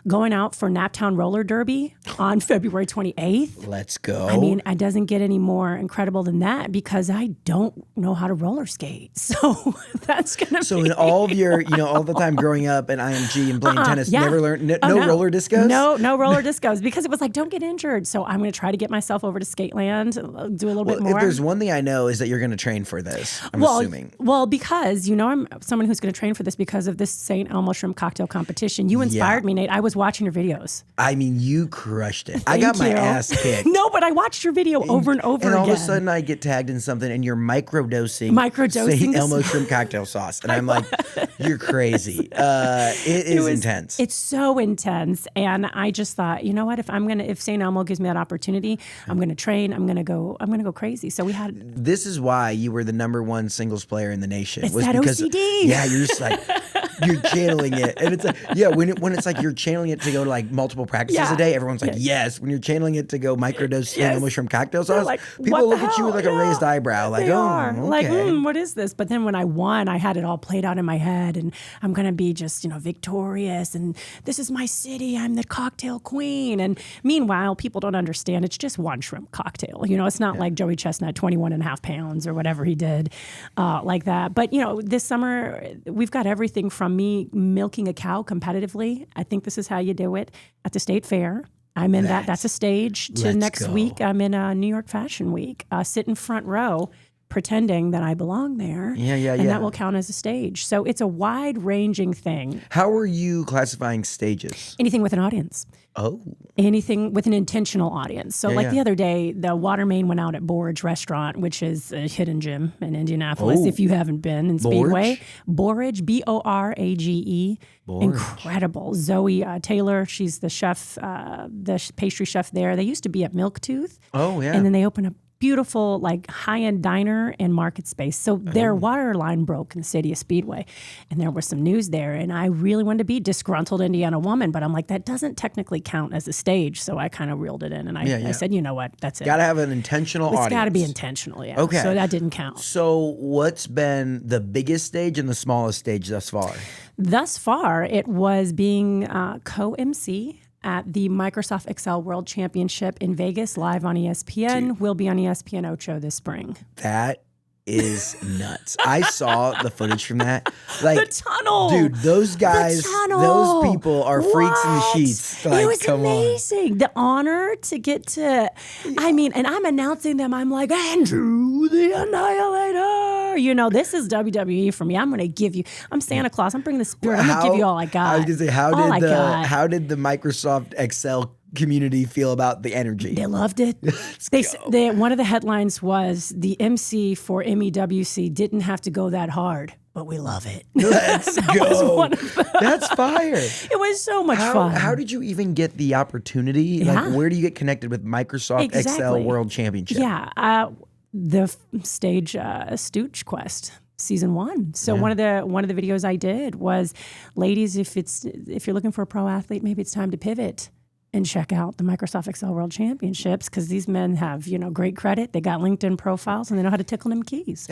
going out for Naptown Roller Derby on February 28th. Let's go. I mean, it doesn't get any more incredible than that because I don't know how to roller skate. So that's going to be... So in all of your, all the time growing up in IMG and playing tennis, never learned, no roller discos? No roller discos because it was like, don't get injured. So I'm going to try to get myself over to Skateland, do a little bit more. If there's one thing I know is that you're going to train for this, I'm assuming. Well, because, I'm someone who's going to train for this because of this St. Elmo shrimp cocktail competition. You inspired me, Nate. I was watching your videos. I mean, you crushed it. I got my ass kicked. No, but I watched your video over and over again. And all of a sudden I get tagged in something and you're microdosing St. Elmo shrimp cocktail sauce. And I'm like, you're crazy. It is intense. It's so intense. And I just thought, you know what? If St. Elmo gives me that opportunity, I'm going to train. I'm going to go crazy. So we had. This is why you were the #1 singles player in the nation. It's that OCD. Yeah, you're just like. You're channeling it, and it's like, when it's like you're channeling it to go to like multiple practices a day, everyone's like, yes. When you're channeling it to go microdose Elmo shrimp cocktail sauce, like, people look at you with like a raised eyebrow, like, okay. Like, what is this? But then when I won, I had it all played out in my head, and I'm gonna be just victorious, and this is my city. I'm the cocktail queen. And meanwhile, people don't understand. It's just one shrimp cocktail. It's not like Joey Chestnut, 21.5 pounds or whatever he did, like that. But this summer we've got everything from me milking a cow competitively. I think this is how you do it at the State Fair. I'm in that's a stage. To next week, I'm in New York Fashion Week, sitting front row, pretending that I belong there. And that will count as a stage. So it's a wide-ranging thing. How are you classifying stages? Anything with an audience. Oh. Anything with an intentional audience. So the other day, the water main went out at Borage Restaurant, which is a hidden gem in Indianapolis, if you haven't been in Speedway. Borage, Borage. Borage. Incredible. Zoe Taylor, she's the chef, the pastry chef there. They used to be at Milktooth. Oh, yeah. And then they opened up beautiful, like high-end diner and market space. So their water line broke in the city of Speedway, and there was some news there. And I really wanted to be disgruntled Indiana woman, but I'm like, that doesn't technically count as a stage. So I kind of reeled it in, and I said, you know what, that's it. Got to have an intentional audience. It's got to be intentional, yeah. Okay. So that didn't count. So what's been the biggest stage and the smallest stage thus far? Thus far, it was being co-MC at the Microsoft Excel World Championship in Vegas, live on ESPN. Dude. We'll be on ESPN Ocho this spring. That is nuts. I saw the footage from that. Like, the tunnel. Dude, those guys, those people are freaks in the sheets. Like, it was amazing. The honor to get to, and I'm announcing them. I'm like, Andrew the Annihilator. This is WWE for me. I'm going to give you, I'm Santa Claus. I'm bringing the spirit. I'm going to give you all I got. I was going to say, how did the Microsoft Excel community feel about the energy? They loved it. One of the headlines was the MC for MEWC didn't have to go that hard, but we love it. Let's go. That's fire. It was so much fun. How did you even get the opportunity? Yeah. Like, where do you get connected with Microsoft Excel World Championship? Yeah, the stage Stooge Quest. Season 1. So one of the videos I did was, ladies, if you're looking for a pro athlete, maybe it's time to pivot. and check out the Microsoft Excel World Championships because these men have, great credit. They got LinkedIn profiles and they know how to tickle them keys.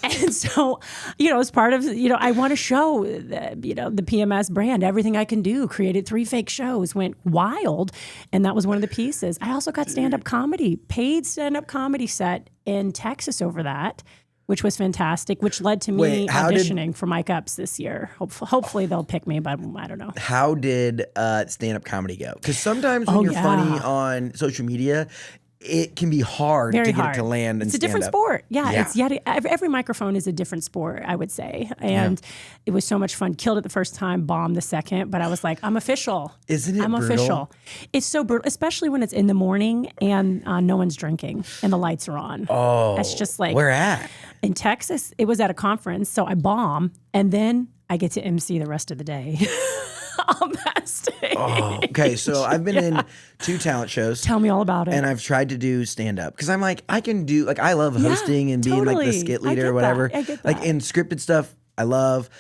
And so, as part of, I want to show, the PMS brand, everything I can do, created 3 fake shows, went wild. And that was one of the pieces. I also got stand-up comedy, paid stand-up comedy set in Texas over that, which was fantastic, which led to me auditioning for Mike Epps this year. Hopefully they'll pick me, but I don't know. How did stand-up comedy go? Because sometimes when you're funny on social media, it can be hard to get it to land in It's a different sport. Yeah. Every microphone is a different sport, I would say. And it was so much fun. Killed it the first time, bombed the second. But I was like, I'm official. Isn't it I'm brutal? official. It's so brutal, especially when it's in the morning and no one's drinking and the lights are on. Oh. It's just like. Where at? In Texas. It was at a conference. So I bomb and then I get to MC the rest of the day. On that stage. Oh, okay. So I've been in 2 talent shows. Tell me all about it. And I've tried to do stand up because I'm like, I can do, like, I love hosting and being like the skit leader or whatever. I get that. Like in scripted stuff, I love.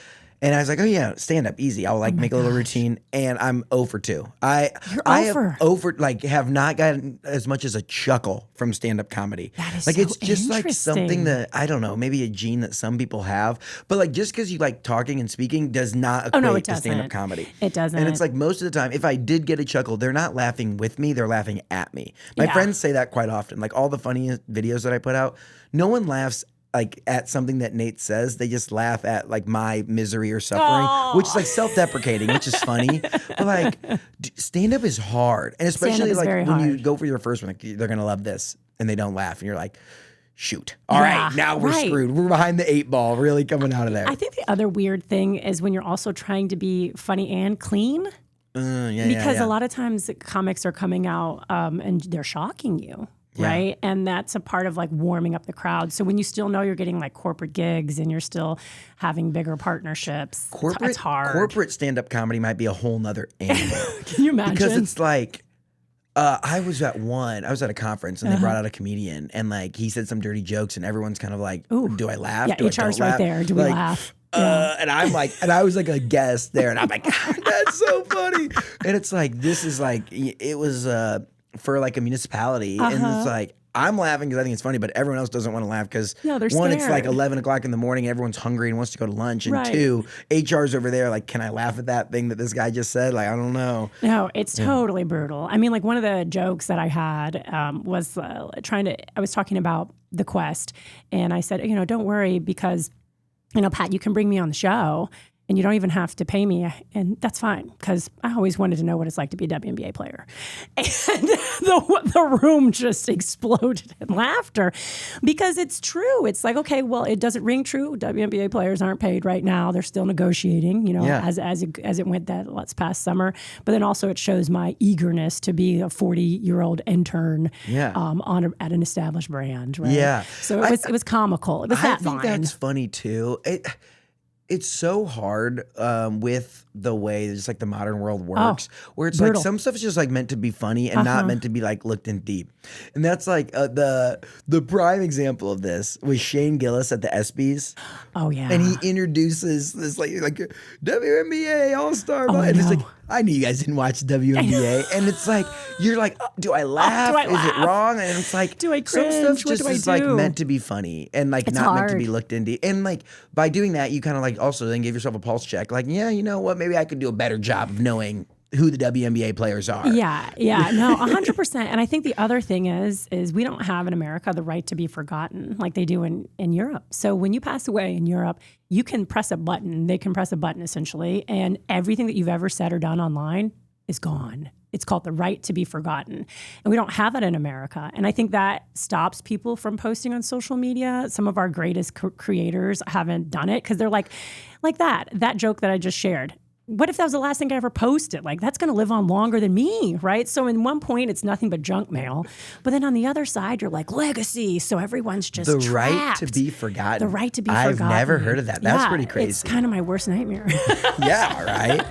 And I was like, oh yeah, stand up, easy. I'll make a little routine, and I'm 0 for 2. You're Have not gotten as much as a chuckle from stand up comedy. That is like so it's just like something that I don't know, maybe a gene that some people have. But like just because you like talking and speaking does not equate to stand up comedy. It doesn't. And it's like most of the time, if I did get a chuckle, they're not laughing with me; they're laughing at me. My friends say that quite often. Like all the funniest videos that I put out, no one laughs like at something that Nate says. They just laugh at like my misery or suffering, which is like self-deprecating, which is funny. But like stand-up is hard. And especially like when you go for your first one, like, they're going to love this and they don't laugh. And you're like, shoot. All right, now we're screwed. We're behind the 8 ball, really coming out of there. I think the other weird thing is when you're also trying to be funny and clean. Because a lot of times comics are coming out and they're shocking you. Right. And that's a part of like warming up the crowd. So when you still know you're getting like corporate gigs and you're still having bigger partnerships, it's hard. Corporate stand-up comedy might be a whole nother animal. Can you imagine? Because it's like, I was at a conference and they brought out a comedian and like he said some dirty jokes and everyone's kind of like, do I laugh? Yeah, HR's right there. Do we laugh? And I'm like, and I was like a guest there and I'm like, that's so funny. And it's like, this is like, it was, for like a municipality, and it's like I'm laughing because I think it's funny, but everyone else doesn't want to laugh because one, it's like 11 o'clock in the morning, everyone's hungry and wants to go to lunch, and 2, HR's over there like, can I laugh at that thing that this guy just said? Like, I don't know. No, it's totally brutal. I mean, like one of the jokes that I had was I was talking about the quest, and I said, don't worry because, Pat, you can bring me on the show. And you don't even have to pay me, and that's fine because I always wanted to know what it's like to be a WNBA player. And the room just exploded in laughter because it's true. It's like, okay, well, it doesn't ring true. WNBA players aren't paid right now. They're still negotiating, as it went that past summer. But then also it shows my eagerness to be a 40-year-old intern at an established brand. Right? Yeah. So it was comical. It was that I think that's funny too. It's so hard with the way just like the modern world works, where it's like some stuff is just like meant to be funny and not meant to be like looked in deep. And that's like the prime example of this was Shane Gillis at the ESPYs. Oh yeah, and he introduces this like WNBA All-Star, and it's like, I knew you guys didn't watch WNBA, and it's like you're like, do I laugh? Is it wrong? And it's like, do I cringe? Some stuff just is like meant to be funny and like it's not meant to be looked into. And like by doing that, you kind of like also then give yourself a pulse check. Like, yeah, you know what? Maybe I could do a better job of knowing who the WNBA players are. Yeah, no, 100%. And I think the other thing is we don't have in America the right to be forgotten like they do in Europe. So when you pass away in Europe, you can press a button. They can press a button essentially, and everything that you've ever said or done online is gone. It's called the right to be forgotten. And we don't have that in America. And I think that stops people from posting on social media. Some of our greatest creators haven't done it because they're like that joke that I just shared. What if that was the last thing I ever posted? Like, that's going to live on longer than me, right? So in one point, it's nothing but junk mail. But then on the other side, you're like, legacy. So everyone's just the trapped. Right to be forgotten. The right to be forgotten. I've never heard of that. That's pretty crazy. It's kind of my worst nightmare. Yeah, right?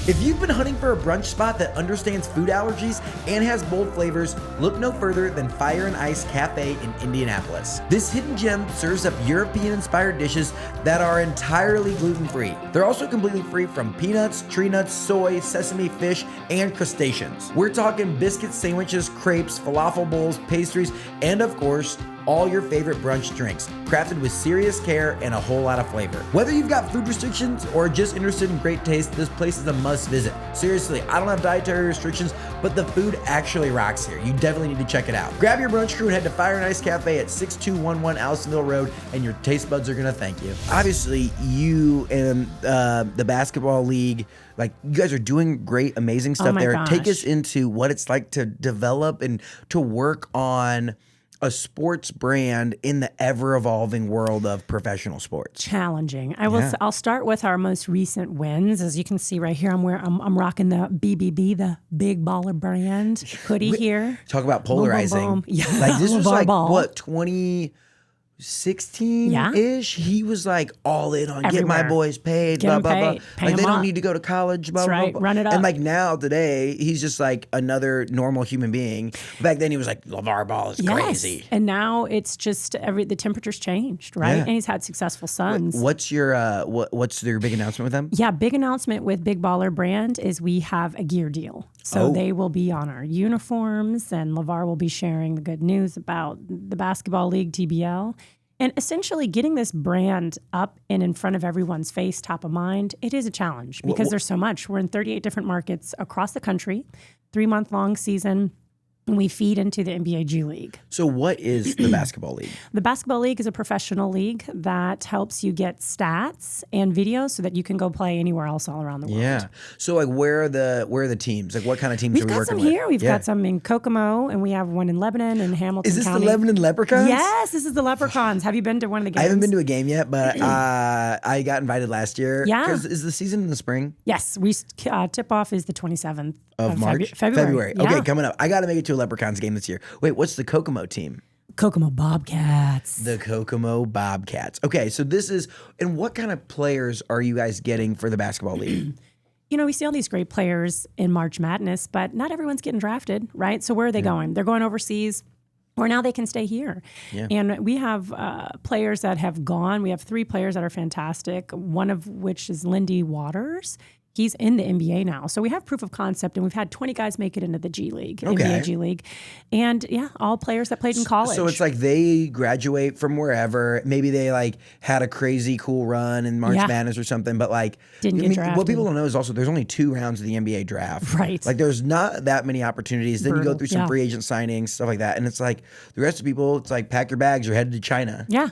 If you've been hunting for a brunch spot that understands food allergies and has bold flavors, look no further than Fire and Ice Cafe in Indianapolis. This hidden gem serves up European-inspired dishes that are entirely gluten-free. They're also completely free from peanut, nuts, tree nuts, soy, sesame, fish, and crustaceans. We're talking biscuits, sandwiches, crepes, falafel bowls, pastries, and of course, all your favorite brunch drinks, crafted with serious care and a whole lot of flavor. Whether you've got food restrictions or just interested in great taste, this place is a must visit. Seriously, I don't have dietary restrictions, but the food actually rocks here. You definitely need to check it out. Grab your brunch crew and head to Fire and Ice Cafe at 6211 Allisonville Road, and your taste buds are gonna thank you. Obviously, you and the basketball league, like, you guys are doing great, amazing stuff there. Gosh. Take us into what it's like to develop and to work on a sports brand in the ever-evolving world of professional sports. Challenging. I'll start with our most recent wins. As you can see right here, I'm rocking the BBB, the Big Baller Brand hoodie here. Talk about polarizing. Boom, boom, boom. Yeah. Like, this was like, ball. what, 2016-ish? He was like all in on get my boys paid, Get blah, them blah, paid. blah. Pay Like, they them don't up. need to go to college, blah, That's blah, right. blah. Run it up. And like now, today, he's just like another normal human being. Back then, he was like, LeVar Ball is crazy. And now it's just the temperature's changed, right? Yeah. And he's had successful sons. What's your what's your big announcement with them? Yeah, big announcement with Big Baller Brand is we have a gear deal. So they will be on our uniforms, and LeVar will be sharing the good news about the Basketball League, TBL. And essentially getting this brand up and in front of everyone's face, top of mind, it is a challenge because there's so much. We're in 38 different markets across the country, 3-month-long season. And we feed into the NBA G League. So what is the Basketball League? The Basketball League is a professional league that helps you get stats and videos so that you can go play anywhere else all around the world. Yeah. So like where are the teams? Like what kind of teams We've are we got working some with? here. We've got some in Kokomo, and we have one in Lebanon and Hamilton Is this County. the Lebanon Leprechauns? Yes, this is the Leprechauns. Have you been to one of the games? I haven't been to a game yet, but I got invited last year. Yeah. Because is the season in the spring? Yes, we tip-off is the 27th Of March? February. Okay, Yeah. coming up. I got to make it to a Leprechauns game this year. Wait, what's the Kokomo team? Kokomo Bobcats. The Kokomo Bobcats. Okay, so this is, and what kind of players are you guys getting for the Basketball League? You know, we see all these great players in March Madness, but not everyone's getting drafted, right? So where are they going? They're going overseas, or now they can stay here. Yeah. And we have players that have gone. We have 3 players that are fantastic, one of which is Lindy Waters. He's in the NBA now. So we have proof of concept, and we've had 20 guys make it into the G League, NBA G League. And yeah, all players that played in college. So it's like they graduate from wherever. Maybe they like had a crazy cool run in March Madness or something, but like Didn't get drafted. What people don't know is also there's only 2 rounds of the NBA draft. Right. Like there's not that many opportunities. Then you go through some Yeah. free agent signings, stuff like that. And it's like the rest of people, it's like pack your bags, you're headed to China. Yeah.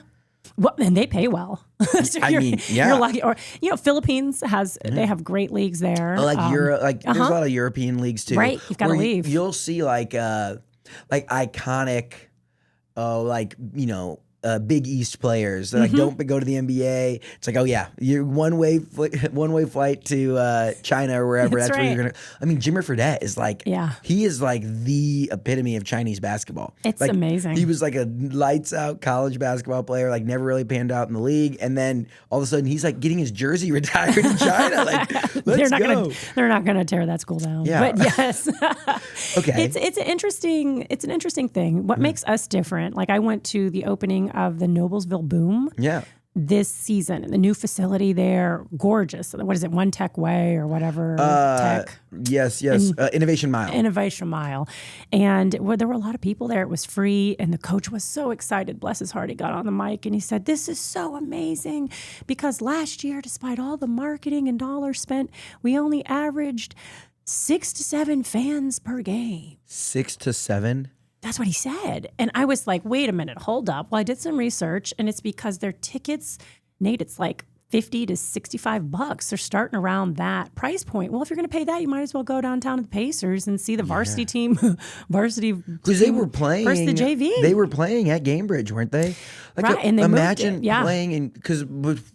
Well, and they pay well. So you're lucky. Or Philippines they have great leagues there. Like there's a lot of European leagues too. Right, you've gotta where leave. You'll see like iconic, Big East players that like don't go to the NBA. It's like, oh yeah, you're one way flight to China or wherever. That's where you're gonna. I mean, Jimmer Fredette is like, he is like the epitome of Chinese basketball. It's like, amazing. He was like a lights out college basketball player, like never really panned out in the league, and then all of a sudden he's like getting his jersey retired in China. Like, let's go. They're not gonna tear that school down. Yeah. But yes. Okay. It's an interesting thing. What makes us different? Like I went to the opening of the Noblesville Boom. Yeah. This season, the new facility there, gorgeous. What is it, One Tech Way or whatever? Tech. Yes. Innovation Mile. Innovation Mile. And there were a lot of people there. It was free. And the coach was so excited. Bless his heart. He got on the mic and he said, "This is so amazing because last year, despite all the marketing and dollars spent, we only averaged 6 to 7 fans per game." 6 to 7? That's what he said. And I was like, wait a minute, hold up. Well, I did some research, and it's because their tickets, Nate, it's like $50 to $65. They're starting around that price point. Well, if you're going to pay that, you might as well go downtown to the Pacers and see the varsity team, because they were playing versus the JV. They were playing at Gamebridge, weren't they? Like, right, and they imagine moved it. playing in, because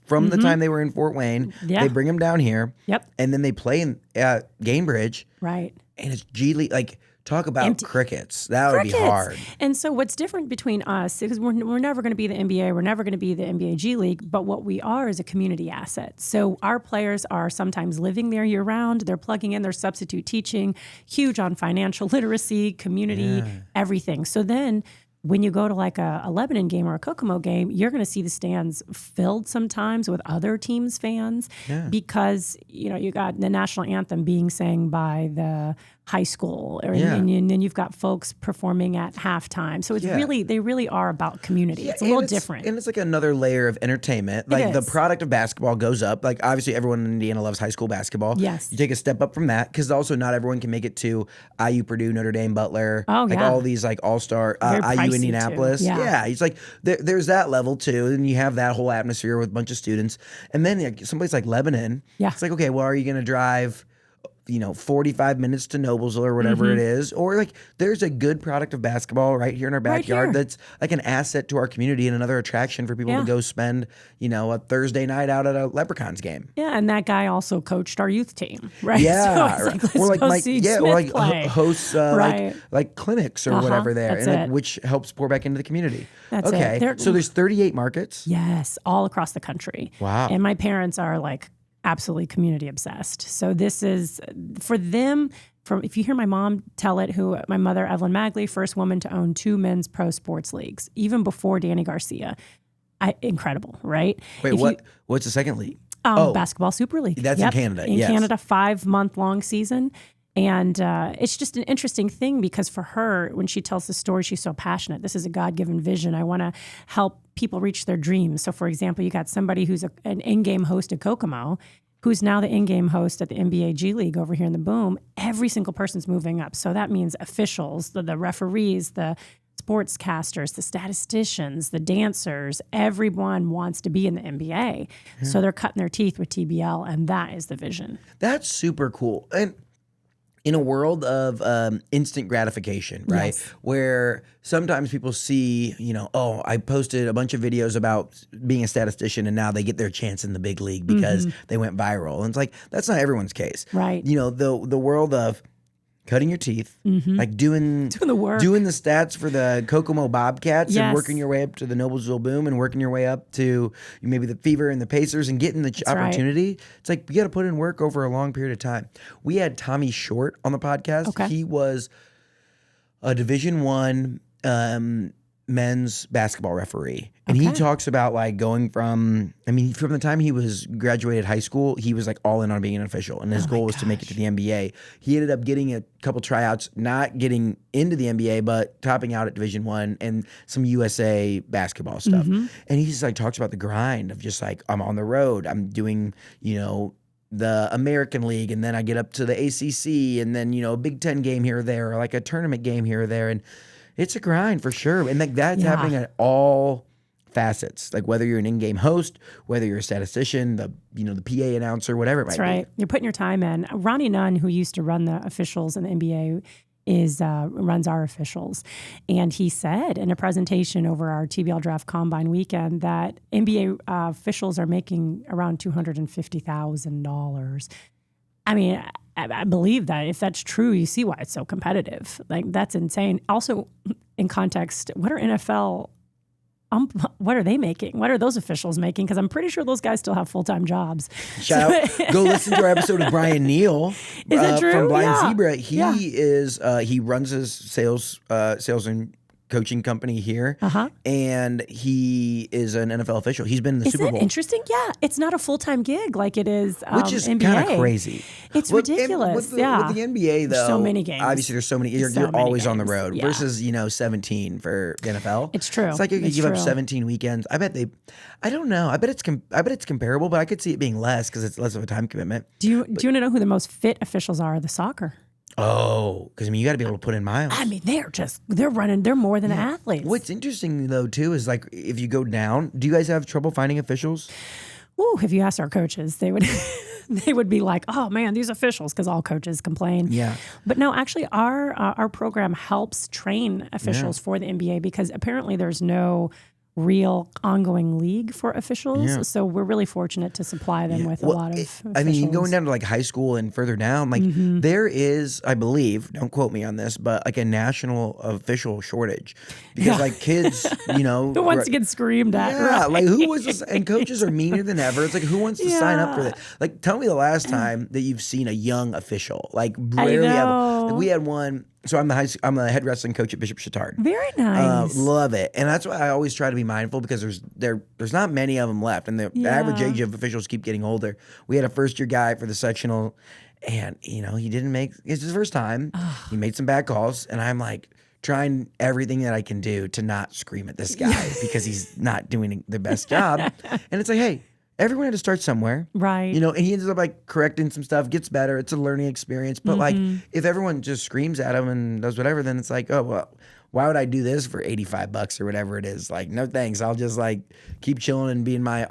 from the time they were in Fort Wayne, they bring them down here. Yep. And then they play at Gamebridge. Right. And it's G League, like. Talk about crickets. That would be hard. And so what's different between us, because we're never going to be the NBA, we're never going to be the NBA G League, but what we are is a community asset. So our players are sometimes living there year round. They're plugging in their substitute teaching, huge on financial literacy, community, everything. So then When you go to like a Lebanon game or a Kokomo game, you're going to see the stands filled sometimes with other teams' fans because, you got the national anthem being sang by the high school, and then you've got folks performing at halftime. So it's they really are about community. It's a little different. And it's like another layer of entertainment. Like the product of basketball goes up. Like obviously everyone in Indiana loves high school basketball. Yes. You take a step up from that because also not everyone can make it to IU, Purdue, Notre Dame, Butler. Oh, like all these like all-star, IU, Indianapolis. Too. Yeah. It's like there's that level too. And you have that whole atmosphere with a bunch of students. And then like, someplace like Lebanon, it's like, okay, well, are you going to drive 45 minutes to Noblesville or whatever it is, or like there's a good product of basketball right here in our backyard that's like an asset to our community and another attraction for people to go spend, a Thursday night out at a Leprechauns game. Yeah, and that guy also coached our youth team, right? Yeah, so hosts like clinics or whatever there, and which helps pour back into the community. That's it. So there's 38 markets. Yes, all across the country. Wow. And my parents are like absolutely community obsessed. So this is for them. If you hear my mom tell it, my mother, Evelyn Magley, first woman to own 2 men's pro sports leagues, even before Danny Garcia. Incredible, right? Wait, what's the second league? Basketball Super League. That's in Canada. In Canada, 5-month-long season. And it's just an interesting thing because for her, when she tells the story, she's so passionate. This is a God-given vision. I want to help people reach their dreams. So, for example, you got somebody who's an in-game host at Kokomo, who's now the in-game host at the NBA G League over here in the Boom. Every single person's moving up. So that means officials, the referees, the sportscasters, the statisticians, the dancers, everyone wants to be in the NBA. Yeah. So they're cutting their teeth with TBL, and that is the vision. That's super cool. And in a world of instant gratification, right? Yes. Where sometimes people see, I posted a bunch of videos about being a statistician and now they get their chance in the big league because they went viral. And it's like, that's not everyone's case. Right. The world of cutting your teeth, like doing the work, doing the stats for the Kokomo Bobcats, and working your way up to the Noblesville Boom, and working your way up to maybe the Fever and the Pacers, and getting the opportunity. Right. It's like you got to put in work over a long period of time. We had Tommy Short on the podcast. Okay. He was a Division I men's basketball referee. And he talks about like going from the time he was graduated high school, he was like all in on being an official. And his goal was to make it to the NBA. He ended up getting a couple tryouts, not getting into the NBA, but topping out at Division I and some USA basketball stuff. And he just like talks about the grind of just like, I'm on the road, I'm doing, the American League, and then I get up to the ACC, and then, a Big Ten game here or there, or like a tournament game here or there. And it's a grind for sure. And like that's happening at all facets, like whether you're an in-game host, whether you're a statistician, the PA announcer, whatever it might be. That's right. You're putting your time in. Ronnie Nunn, who used to run the officials in the NBA, runs our officials. And he said in a presentation over our TBL Draft Combine weekend that NBA officials are making around $250,000. I mean, I believe that. If that's true, you see why it's so competitive. Like, that's insane. Also, in context, what are NFL, what are they making? What are those officials making? Because I'm pretty sure those guys still have full-time jobs. Shout out. Go listen to our episode with Brian Neal. Is it true? From Blind Zebra. He runs his sales and coaching company here, and he is an NFL official. He's been in the Super Bowl. Isn't it interesting? Yeah, it's not a full-time gig like it is which is NBA. Kind of crazy. It's ridiculous. With the NBA, though, so many games. Obviously, there's so many. You're always on the road versus 17 for the NFL. It's true. It's like you could give up 17 weekends. I don't know. I bet it's comparable, but I could see it being less because it's less of a time commitment. Do you want to know who the most fit officials are? The soccer. Oh, because you got to be able to put in miles. They're running. They're more than athletes. What's interesting though too is like if you go down, do you guys have trouble finding officials? Ooh, if you ask our coaches, they would be like, "Oh man, these officials," because all coaches complain. Yeah, but no, actually, our program helps train officials for the NBA because apparently there's no real ongoing league for officials. Yeah. So we're really fortunate to supply them with a lot of officials. Going down to like high school and further down, like there is, I believe, don't quote me on this, but like a national official shortage because like kids, who wants to get screamed at? Yeah, right? Like who was this? And coaches are meaner than ever. It's like who wants to sign up for that? Like tell me the last time that you've seen a young official. Like rarely ever. Like we had one So I'm the head wrestling coach at Bishop Chatard. Very nice. Love it. And that's why I always try to be mindful because there's not many of them left. And the average age of officials keep getting older. We had a first-year guy for the sectional, and, he didn't make – it's his first time. He made some bad calls, and I'm like trying everything that I can do to not scream at this guy because he's not doing the best job. And it's like, hey – everyone had to start somewhere. Right. And he ends up like correcting some stuff, gets better. It's a learning experience. But like if everyone just screams at him and does whatever, then it's like, oh, well, why would I do this for $85 or whatever it is? Like, no thanks. I'll just like keep chilling and being my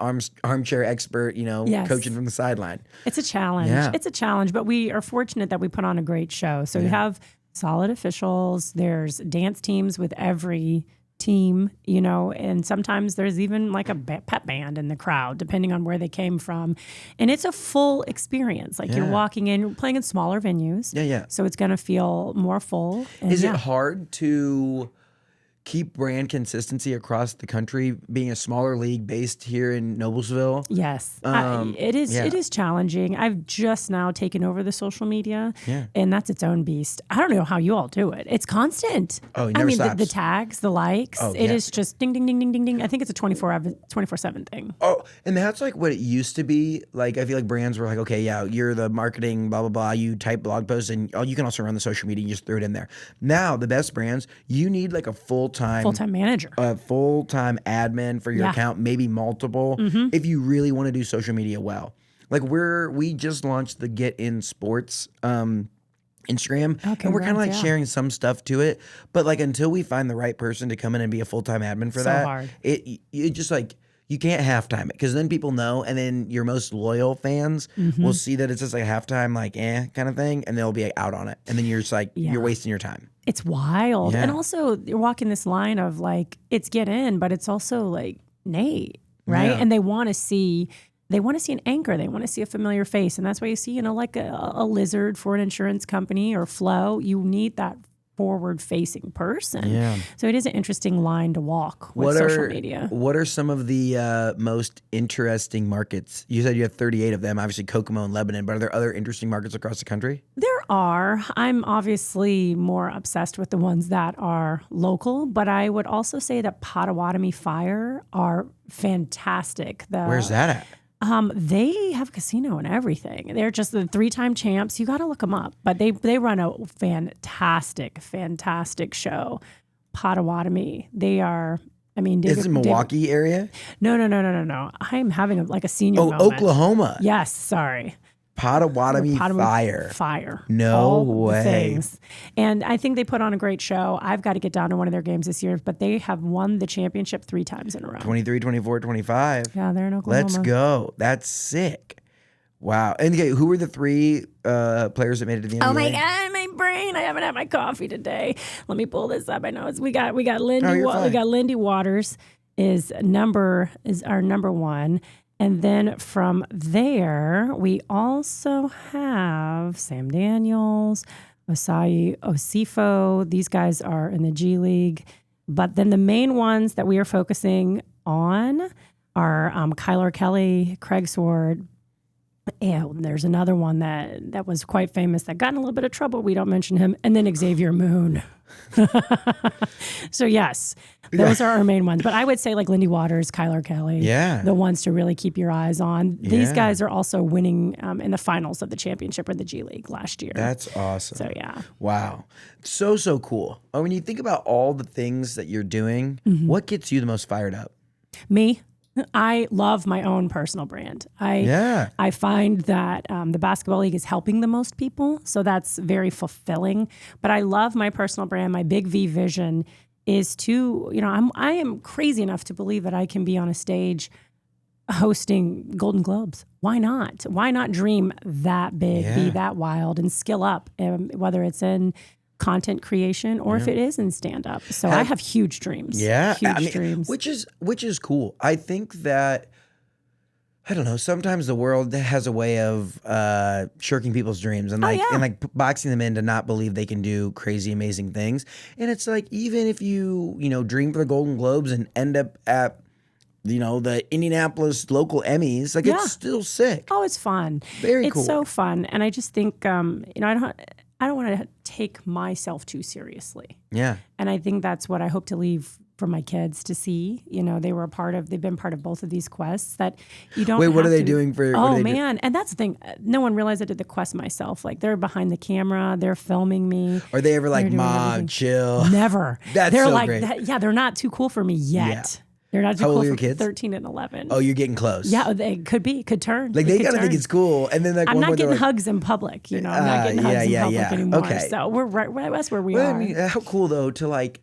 armchair expert, coaching from the sideline. It's a challenge. Yeah. It's a challenge, but we are fortunate that we put on a great show. So we have solid officials. There's dance teams with every team, and sometimes there's even like a pep band in the crowd, depending on where they came from. And it's a full experience. Like you're walking in, you're playing in smaller venues. Yeah. So it's going to feel more full. And Is it hard to keep brand consistency across the country, being a smaller league based here in Noblesville? Yes, it is. It is challenging. I've just now taken over the social media, and that's its own beast. I don't know how you all do it. It's constant. Oh, it never stops. The tags, the likes. It is just ding, ding, ding, ding, ding, ding. I think it's a 24/7 thing. Oh, and that's like what it used to be. Like I feel like brands were like, okay, you're the marketing, blah blah blah. You type blog posts, and you can also run the social media. You just throw it in there. Now the best brands, you need like a full-time manager, a full-time admin for your account, maybe multiple, if you really want to do social media well. Like we just launched the Get In Sports Instagram, and we're kind of like sharing some stuff to it, but like until we find the right person to come in and be a full-time admin for that, hard. It just like you can't halftime it because then people know, and then your most loyal fans will see that it's just like a halftime, like kind of thing, and they'll be out on it, and then you're just like you're wasting your time. It's wild. And also you're walking this line of like, it's Get In, but it's also like Nate, right? Yeah. And they want to see an anchor. They want to see a familiar face. And that's why you see, like a Lizard for an insurance company or Flo. You need that forward-facing person. Yeah. So it is an interesting line to walk with social media. What are some of the most interesting markets? You said you have 38 of them, obviously Kokomo and Lebanon, but are there other interesting markets across the country? There are. I'm obviously more obsessed with the ones that are local, but I would also say that Potawatomi Fire are fantastic. Where's that at? They have a casino and everything. They're just the 3-time champs. You got to look them up. But they run a fantastic show. Potawatomi. They are. I mean, is it Milwaukee area? No. I'm having a senior moment. Oklahoma. Yes. Sorry. Potawatomi Fire. No all way. The things. And I think they put on a great show. I've got to get down to one of their games this year, but they have won the championship 3 times in a row. 23, 24, 25. Yeah, they're in Oklahoma. Let's go. That's sick. Wow. And okay, who were the 3 players that made it to the NBA? Oh my God, my brain. I haven't had my coffee today. Let me pull this up. I know we got Lindy. We got Lindy Waters is our number 1. And then from there, we also have Sam Daniels, Osai Osifo. These guys are in the G League. But then the main ones that we are focusing on are Kyler Kelly, Craig Sword. And there's another one that was quite famous that got in a little bit of trouble. We don't mention him. And then Xavier Moon. So yes, those are our main ones. But I would say like Lindy Waters, Kyler Kelly, the ones to really keep your eyes on. These guys are also winning in the finals of the championship or the G League last year. That's awesome. So yeah. Wow. So cool. When you think about all the things that you're doing, what gets you the most fired up? Me. I love my own personal brand. I find that the basketball league is helping the most people, so that's very fulfilling. But I love my personal brand. My big V vision is to, I am crazy enough to believe that I can be on a stage hosting Golden Globes. Why not? Why not dream that big, be that wild, and skill up, whether it's in content creation or if it is in stand-up. So I have huge dreams. Huge dreams. Which is cool. I think that, I don't know, sometimes the world has a way of shirking people's dreams and and boxing them in to not believe they can do crazy, amazing things. And it's like, even if you dream for the Golden Globes and end up at the Indianapolis local Emmys, like it's still sick. Oh, it's fun. Very cool. It's so fun. And I just think, I don't want to take myself too seriously. Yeah. And I think that's what I hope to leave for my kids to see. You know, they've been part of both of these quests that you don't Wait, what have are they to- doing for? Oh man. And that's the thing. No one realized I did the quest myself. Like they're behind the camera, they're filming me. Are they ever like, They're doing Mom, everything. chill? Never. That's they're so like, great. Yeah, they're not too cool for me yet. Yeah. They're not too How old cool are your for kids? 13 and 11. Oh, you're getting close. Yeah, they could turn. Like It they could gotta think turn. it's cool, and then like I'm one not where they're getting like, hugs in public, you know. I'm not getting hugs in public anymore. Okay. So we're right. That's where we Well, are. I mean, how cool though to like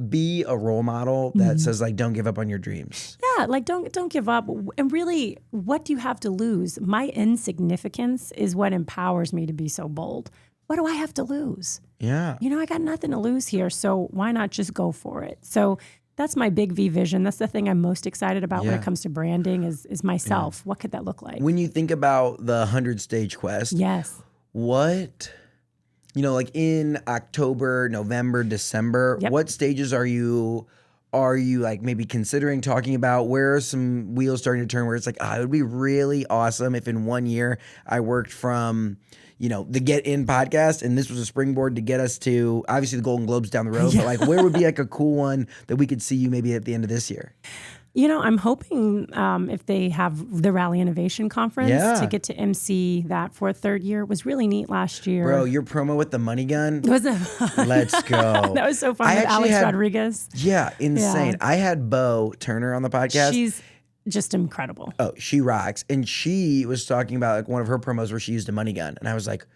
be a role model that Mm-hmm. says like, don't give up on your dreams. Yeah, like don't give up. And really, what do you have to lose? My insignificance is what empowers me to be so bold. What do I have to lose? Yeah. You know, I got nothing to lose here, so why not just go for it? So that's my big V vision. That's the thing I'm most excited about when Yeah. it comes to branding is myself. What could that look like? When you think about the 100 stage quest, Yes. what, you know, like in October, November, December, Yep. what stages are you like maybe considering talking about? Where are some wheels starting to turn where it's like, it would be really awesome if in 1 year I worked from, you know, the Get In podcast and this was a springboard to get us to obviously the Golden Globes down the road, but like where would be like a cool one that we could see you maybe at the end of this year? You know, I'm hoping if they have the Rally Innovation Conference to get to MC that for a third year. It was really neat last year. Bro, your promo with the money gun. It was Let's go. that was so fun I with actually Alex had- Rodriguez. Yeah, insane. Yeah. I had Bo Turner on the podcast. She's just incredible. Oh, she rocks. And she was talking about like one of her promos where she used a money gun. And I was like,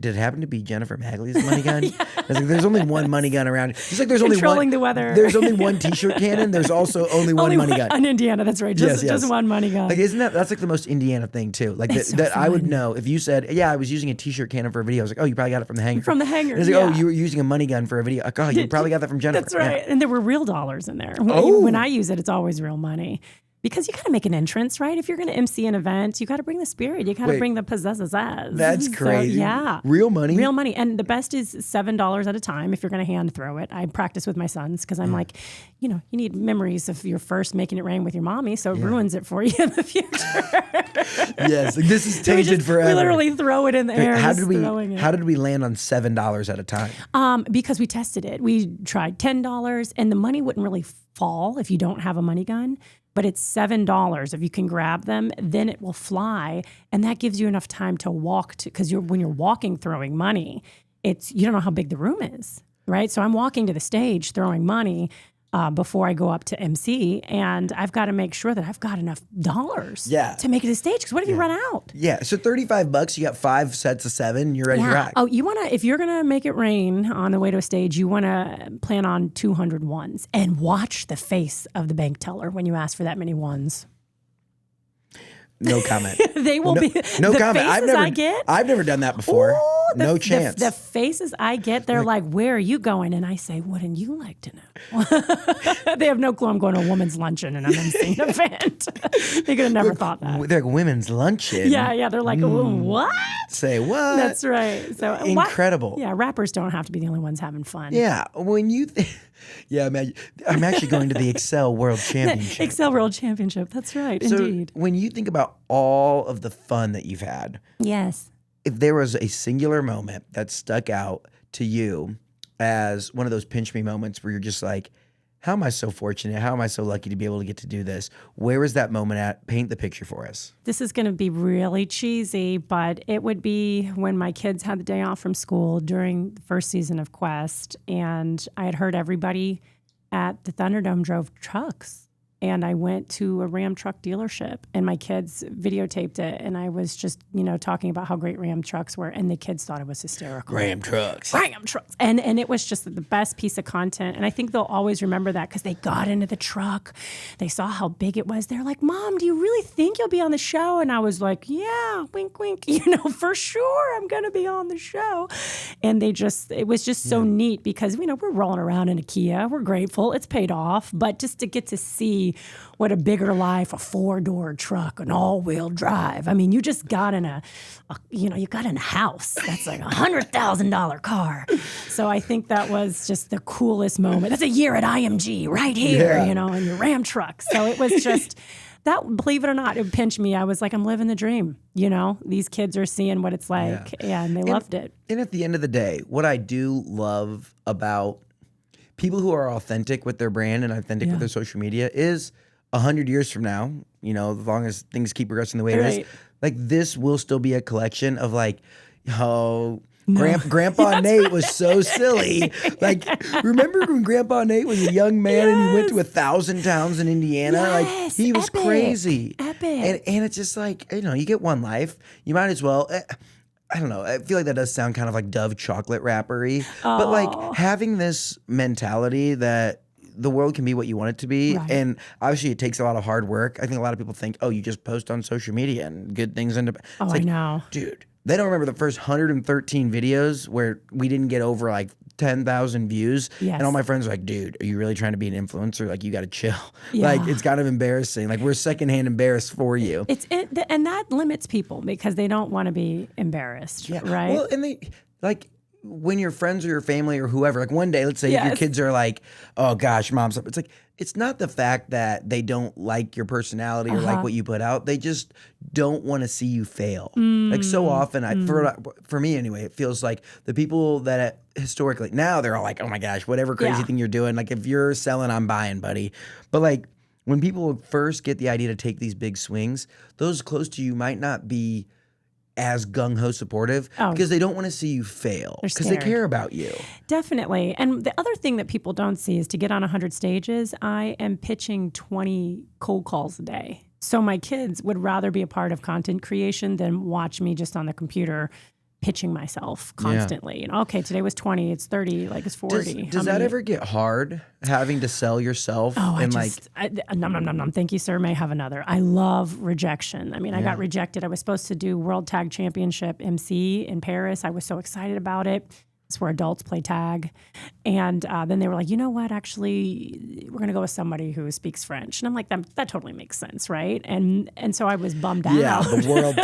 did it happen to be Jennifer Magley's money gun? I was like, there's only one money gun around. Just like there's only Controlling one. the weather. There's only one t-shirt cannon. There's also only one money gun. In Indiana, that's right. Just one money gun. Like, that's like the most Indiana thing too. Like It's so that I would fun. know if you said, yeah, I was using a t-shirt cannon for a video. I was like, oh, you probably got it from the hanger. From the hanger, And it's like, oh, yeah. you were using a money gun for a video. Like, oh, you probably got that from Jennifer. That's right. Yeah. And there were real dollars in there. Oh. When I use it, it's always real money. Because you got to make an entrance, right? If you're going to MC an event, you got to bring the spirit. You got to Wait. bring the pizzazz. That's crazy. Yeah. Real money? Real money. And the best is $7 at a time if you're going to hand throw it. I practice with my sons because I'm like, you know, you need memories of your first making it rain with your mommy, so it ruins it for you in the future. Yes, like, this is tainted forever. We literally throw it in the air. How just throwing it. did we land on $7 at a time? Because we tested it. We tried $10 and the money wouldn't really fall if you don't have a money gun, but it's $7. If you can grab them, then it will fly. And that gives you enough time to walk to, because when you're walking throwing money, you don't know how big the room is, right? So I'm walking to the stage throwing money before I go up to MC, and I've got to make sure that I've got enough dollars to make it to the stage. Because what if you run out? Yeah, so $35, you got 5 sets of 7, you're ready to rock. Oh, you want to, if you're going to make it rain on the way to a stage, you want to plan on 200 ones and watch the face of the bank teller when you ask for that many ones. No comment. They will be No the comment. faces I've never done that before. Ooh, No chance. The faces I get, they're like, where are you going? And I say, wouldn't you like to know? They have no clue I'm going to a woman's luncheon and I'm emceeing an event. They could have never thought that. They're like women's luncheon. Yeah. They're like, what? Say what? That's right. So incredible. Yeah, rappers don't have to be the only ones having fun. Yeah, when you imagine, I'm actually going to the Excel World Championship. Excel World Championship. That's right. So Indeed. when you think about all of the fun that you've had, Yes. if there was a singular moment that stuck out to you as one of those pinch me moments where you're just like, how am I so fortunate? How am I so lucky to be able to get to do this? Where was that moment at? Paint the picture for us. This is going to be really cheesy, but it would be when my kids had the day off from school during the first season of Quest, and I had heard everybody at the Thunderdome drove trucks. And I went to a Ram truck dealership, and my kids videotaped it, and I was just, talking about how great Ram trucks were, and the kids thought it was hysterical. Ram trucks. And it was just the best piece of content. And I think they'll always remember that because they got into the truck. They saw how big it was. They're like, Mom, do you really think you'll be on the show? And I was like, yeah, wink, wink, for sure I'm going to be on the show. And it was just so neat because, we're rolling around in a Kia. We're grateful. It's paid off. But just to get to see what a bigger life, a 4-door truck, an all-wheel drive. I mean, you just got in you got in a house. That's like $100,000 car. So I think that was just the coolest moment. That's a year at IMG right here, in your Ram truck. So it was just That, believe it or not, it pinched me. I was like, I'm living the dream. You know, these kids are seeing what it's like. Yeah, and they loved it. And at the end of the day, what I do love about people who are authentic with their brand and authentic with their social media is 100 years from now, you know, as long as things keep progressing the way it is, like this will still be a collection of like, Grandpa Nate was so silly. Like, remember when Grandpa Nate was a young man and he went to 1,000 towns in Indiana? Like, he was crazy. Epic. And it's just like, you know, you get one life. You might as well. I don't know. I feel like that does sound kind of like Dove chocolate wrappery. But like having this mentality that the world can be what you want it to be. Right. And obviously it takes a lot of hard work. I think a lot of people think, oh, you just post on social media and good things end up. Oh, like, I know. Dude. They don't remember the first 113 videos where we didn't get over like 10,000 views. Yes. And all my friends were like, dude, are you really trying to be an influencer? Like, you got to chill. Yeah. Like, it's kind of embarrassing. Like, we're secondhand embarrassed for you. And that limits people because they don't want to be embarrassed, right? Well, and they, like, when your friends or your family or whoever, like one day, let's say if your kids are like, oh gosh, mom's up. It's like, it's not the fact that they don't like your personality or like what you put out. They just don't want to see you fail. Like so often, for me anyway, it feels like the people that historically, now they're all like, oh my gosh, whatever crazy thing you're doing. Like if you're selling, I'm buying, buddy. But like when people first get the idea to take these big swings, those close to you might not be as gung-ho supportive because they don't want to see you fail because they care about you. Definitely. And the other thing that people don't see is to get on 100 stages, I am pitching 20 cold calls a day. So my kids would rather be a part of content creation than watch me just on the computer pitching myself constantly. You know, okay, today was 20, it's 30, like it's 40. Does that ever get hard having to sell yourself? Oh, nom. Thank you, sir. May have another. I love Rejection. I mean, I got rejected. I was supposed to do World Tag Championship MC in Paris. I was so excited about it. It's where adults play tag. And then they were like, you know what, actually, we're going to go with somebody who speaks French. And I'm like, that totally makes sense, right? And so I was bummed out. Yeah, the world,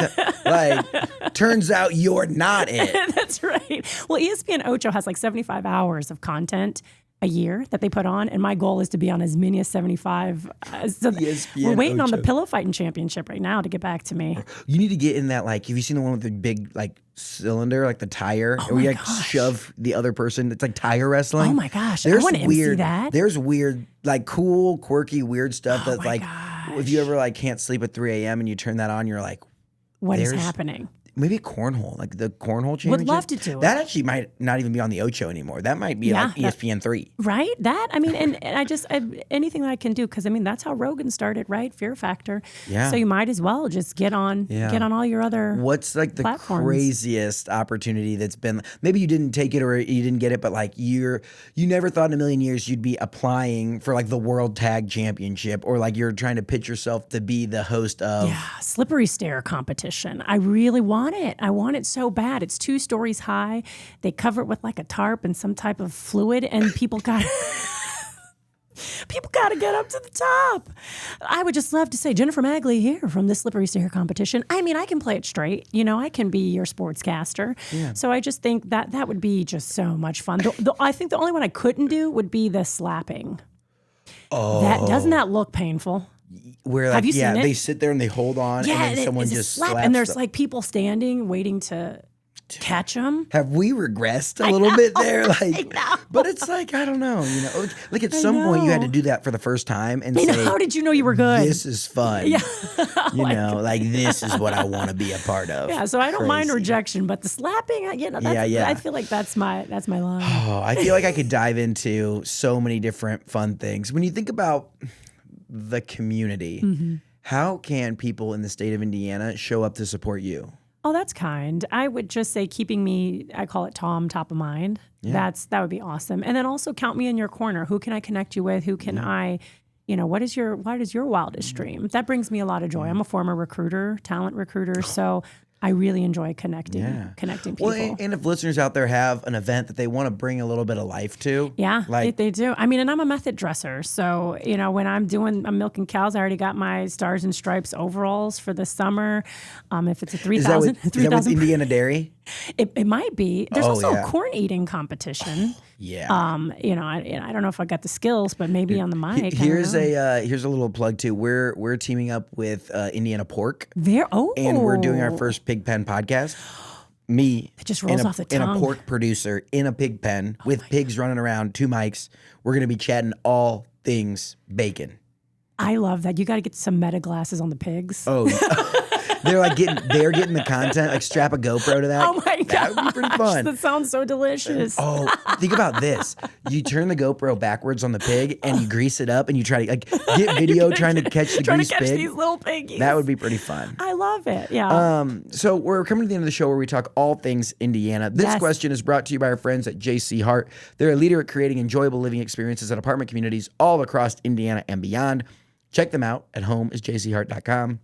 like, turns out you're not it. That's right. Well, ESPN Ocho has like 75 hours of content a year that they put on, and my goal is to be on as many as 75. So we're waiting on the pillow fighting championship right now to get back to me. You need to get in that, like, have you seen the one with the big, like, cylinder, like the tire, where you like shove the other person? It's like tire wrestling. Oh my gosh, I want to MC that. There's weird, like cool, quirky, weird stuff that's like, if you ever like can't sleep at 3 a.m. and you turn that on, you're like, what is happening? Maybe cornhole, like the cornhole championship. Would love to do it. That actually might not even be on the Ocho anymore. That might be like ESPN 3. Right? That, I mean, and anything that I can do, because I mean, that's how Rogan started, right? Fear Factor. Yeah. So you might as well just get on all your other What's like the platforms. Craziest opportunity that's been, maybe you didn't take it or you didn't get it, but like you never thought in a million years you'd be applying for like the World Tag Championship, or like you're trying to pitch yourself to be the host of slippery stair competition. I really want it. I want it so bad. It's 2 stories high. They cover it with like a tarp and some type of fluid, and people got to get up to the top. I would just love to say, Jennifer Magley here from the slippery stair competition. I mean, I can play it straight. You know, I can be your sportscaster. Yeah. So I just think that would be just so much fun. I think the only one I couldn't do would be the slapping. Oh. Doesn't that look painful? Where like, have you seen it? They sit there and they hold on, and then someone just slaps and there's like people standing waiting to catch them. Have we regressed a little bit there? Like, but it's like, I don't know, you know, like at some point you had to do that for the first time and say, how did you know you were good? This is fun. Yeah. You know, like this is what I want to be a part of. Yeah. So I don't mind rejection, but the slapping, I feel like that's my line. Oh, I feel like I could dive into so many different fun things. When you think about the community, how can people in the state of Indiana show up to support you? Oh, that's kind. I would just say keeping me, I call it Tom, top of mind. Yeah. That would be awesome. And then also count me in your corner. Who can I connect you with? Who can I, you know, what is your wildest dream? That brings me a lot of joy. I'm a former recruiter, talent recruiter. So I really enjoy connecting people. Well, and if listeners out there have an event that they want to bring a little bit of life to. Yeah, like, they do. I mean, and I'm a method dresser. So, you know, when I'm milking cows, I already got my Stars and Stripes overalls for the summer. If it's a 3,000. Is that with Indiana Dairy? It might be. There's also yeah. a corn eating competition. Yeah. I don't know if I got the skills, but maybe on the mic. Here's a little plug too. We're teaming up with Indiana Pork. And we're doing our first pig pen podcast. Me, it just rolls off the tongue. And a pork producer in a pig pen with pigs running around, 2 mics. We're going to be chatting all things bacon. I love that. You got to get some meta glasses on the pigs. Oh, they're getting the content. Like strap a GoPro to that. Oh my god, that would be pretty fun. That sounds so delicious. Oh, think about this. You turn the GoPro backwards on the pig and you grease it up and you try to get video trying to catch the greased pig. These little piggies. That would be pretty fun. I love it. Yeah. So we're coming to the end of the show where we talk all things Indiana. This question is brought to you by our friends at JC Hart. They're a leader at creating enjoyable living experiences at apartment communities all across Indiana and beyond. Check them out at homeisjchart.com.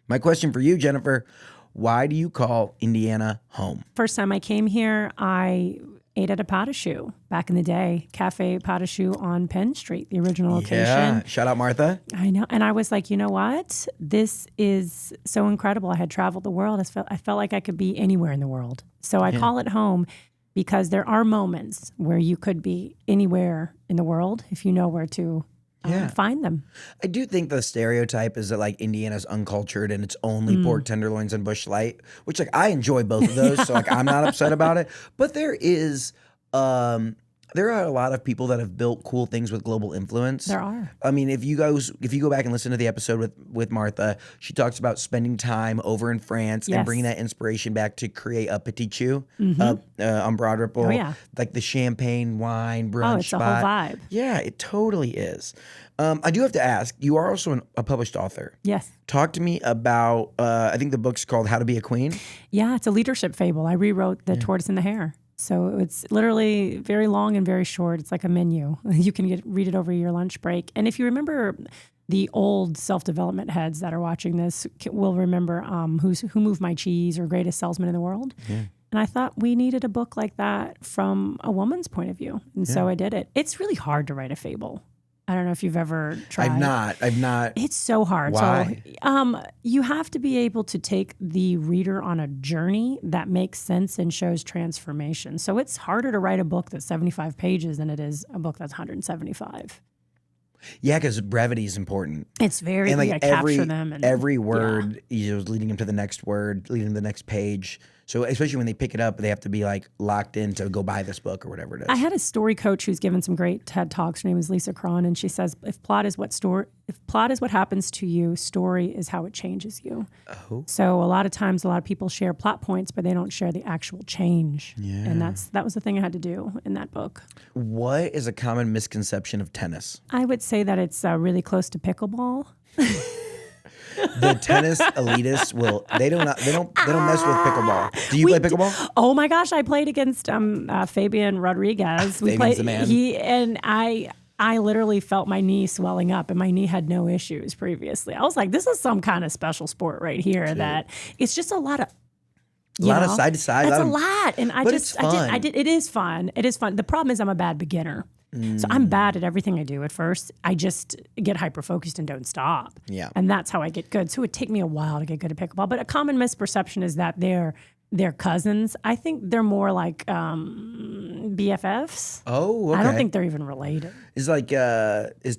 My question for you, Jennifer, why do you call Indiana home? First time I came here, I ate at a Pas de Choux back in the day, Cafe Pas de Choux on Penn Street, the original location. Yeah, shout out Martha. I know. And I was like, you know what? This is so incredible. I had traveled the world. I felt like I could be anywhere in the world. So I call it home because there are moments where you could be anywhere in the world if you know where to find them. I do think the stereotype is that like Indiana's uncultured and it's only pork tenderloins and Busch Light, which like I enjoy both of those, so like I'm not upset about it. But there are a lot of people that have built cool things with global influence. There are. I mean, if you go back and listen to the episode with Martha, she talks about spending time over in France and bringing that inspiration back to create a Petit Choux on Broad Ripple. Oh, yeah. Like the champagne wine brunch it's spot. a whole vibe. Yeah, it totally is. I do have to ask, you are also a published author. Yes. Talk to me about, I think the book's called How to Be a Queen. Yeah, it's a leadership fable. I rewrote The Tortoise and the Hare. So it's literally very long and very short. It's like a menu. You can read it over your lunch break. And if you remember the old self-development heads that are watching this will remember Who Moved My Cheese or Greatest Salesman in the World. Yeah. And I thought we needed a book like that from a woman's point of view. And so I did it. It's really hard to write a fable. I don't know if you've ever tried. I've not. It's so hard. Why? So you have to be able to take the reader on a journey that makes sense and shows transformation. So it's harder to write a book that's 75 pages than it is a book that's 175. Yeah, because brevity is important. It's very, and like capture them. And, every word is leading them to the next word, leading them to the next page. So especially when they pick it up, they have to be like locked in to go buy this book or whatever it is. I had a story coach who's given some great TED Talks. Her name is Lisa Cron, and she says, if plot is what happens to you, story is how it changes you. Oh. So a lot of times, a lot of people share plot points, but they don't share the actual change. Yeah. And that was the thing I had to do in that book. What is a common misconception of tennis? I would say that it's really close to pickleball. The tennis elitists they don't mess with pickleball. Do you play pickleball? Oh my gosh, I played against Fabian Rodriguez. Fabian's the man. I literally felt my knee swelling up, and my knee had no issues previously. I was like, this is some kind of special sport right here. Dude. That it's just a lot of. A lot of side to side. That's a lot, and it's fun. It is fun. It is fun. The problem is I'm a bad beginner. So I'm bad at everything I do at first. I just get hyper-focused and don't stop. Yeah. And that's how I get good. So it would take me a while to get good at pickleball. But a common misperception is that they're cousins. I think they're more like BFFs. Oh, okay. I don't think they're even related. Is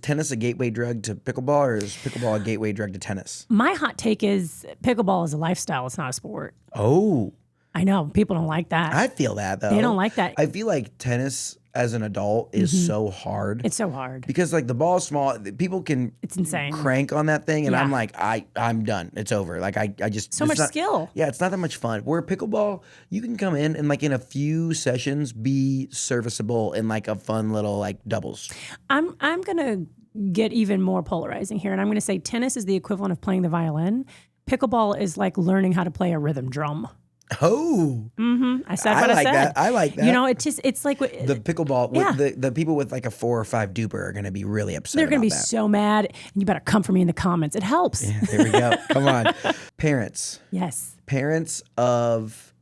tennis a gateway drug to pickleball, or is pickleball a gateway drug to tennis? My hot take is pickleball is a lifestyle. It's not a sport. Oh. I know. People don't like that. I feel that, though. They don't like that. I feel like tennis as an adult is so hard. It's so hard. Because like the ball is small. People can it's insane. Crank on that thing and I'm like, I'm done. It's over. Like I just so much skill. Yeah, it's not that much fun. Where pickleball, you can come in and like in a few sessions be serviceable in like a fun little like doubles. I'm gonna get even more polarizing here, and I'm gonna say tennis is the equivalent of playing the violin. Pickleball is like learning how to play a rhythm drum. Oh, I said what I said. I like that. You know, it's like the pickleball. The people with like a 4 or 5 duper are going to be really upset. They're going to be so mad, and you better come for me in the comments. It helps. Yeah, there we go. Come on, parents. Yes, parents of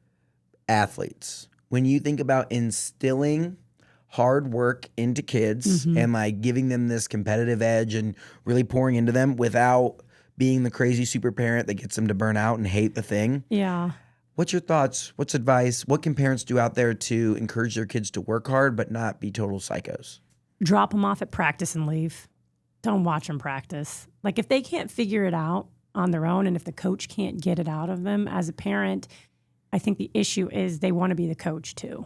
athletes. When you think about instilling hard work into kids and like giving them this competitive edge and really pouring into them without being the crazy super parent that gets them to burn out and hate the thing. Yeah. What's your thoughts? What's advice? What can parents do out there to encourage their kids to work hard but not be total psychos? Drop them off at practice and leave. Don't watch them practice. Like if they can't figure it out on their own and if the coach can't get it out of them as a parent, I think the issue is they want to be the coach too.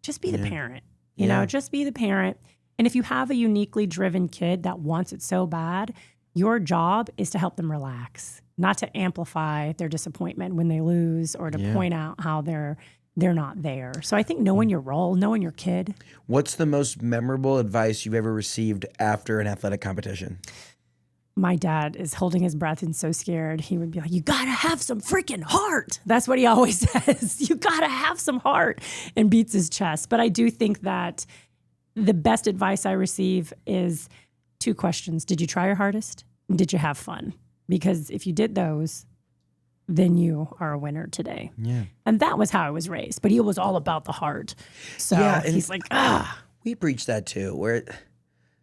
Just be the parent, you know, just be the parent. And if you have a uniquely driven kid that wants it so bad, your job is to help them relax, not to amplify their disappointment when they lose or to point out how they're not there. So I think knowing your role, knowing your kid. What's the most memorable advice you've ever received after an athletic competition? My dad is holding his breath and so scared. He would be like, you got to have some freaking heart. That's what he always says. You got to have some heart, and beats his chest. But I do think that the best advice I receive is 2 questions. Did you try your hardest? And did you have fun? Because if you did those, then you are a winner today. Yeah. And that was how I was raised. But he was all about the heart. So he's like, We preach that too, where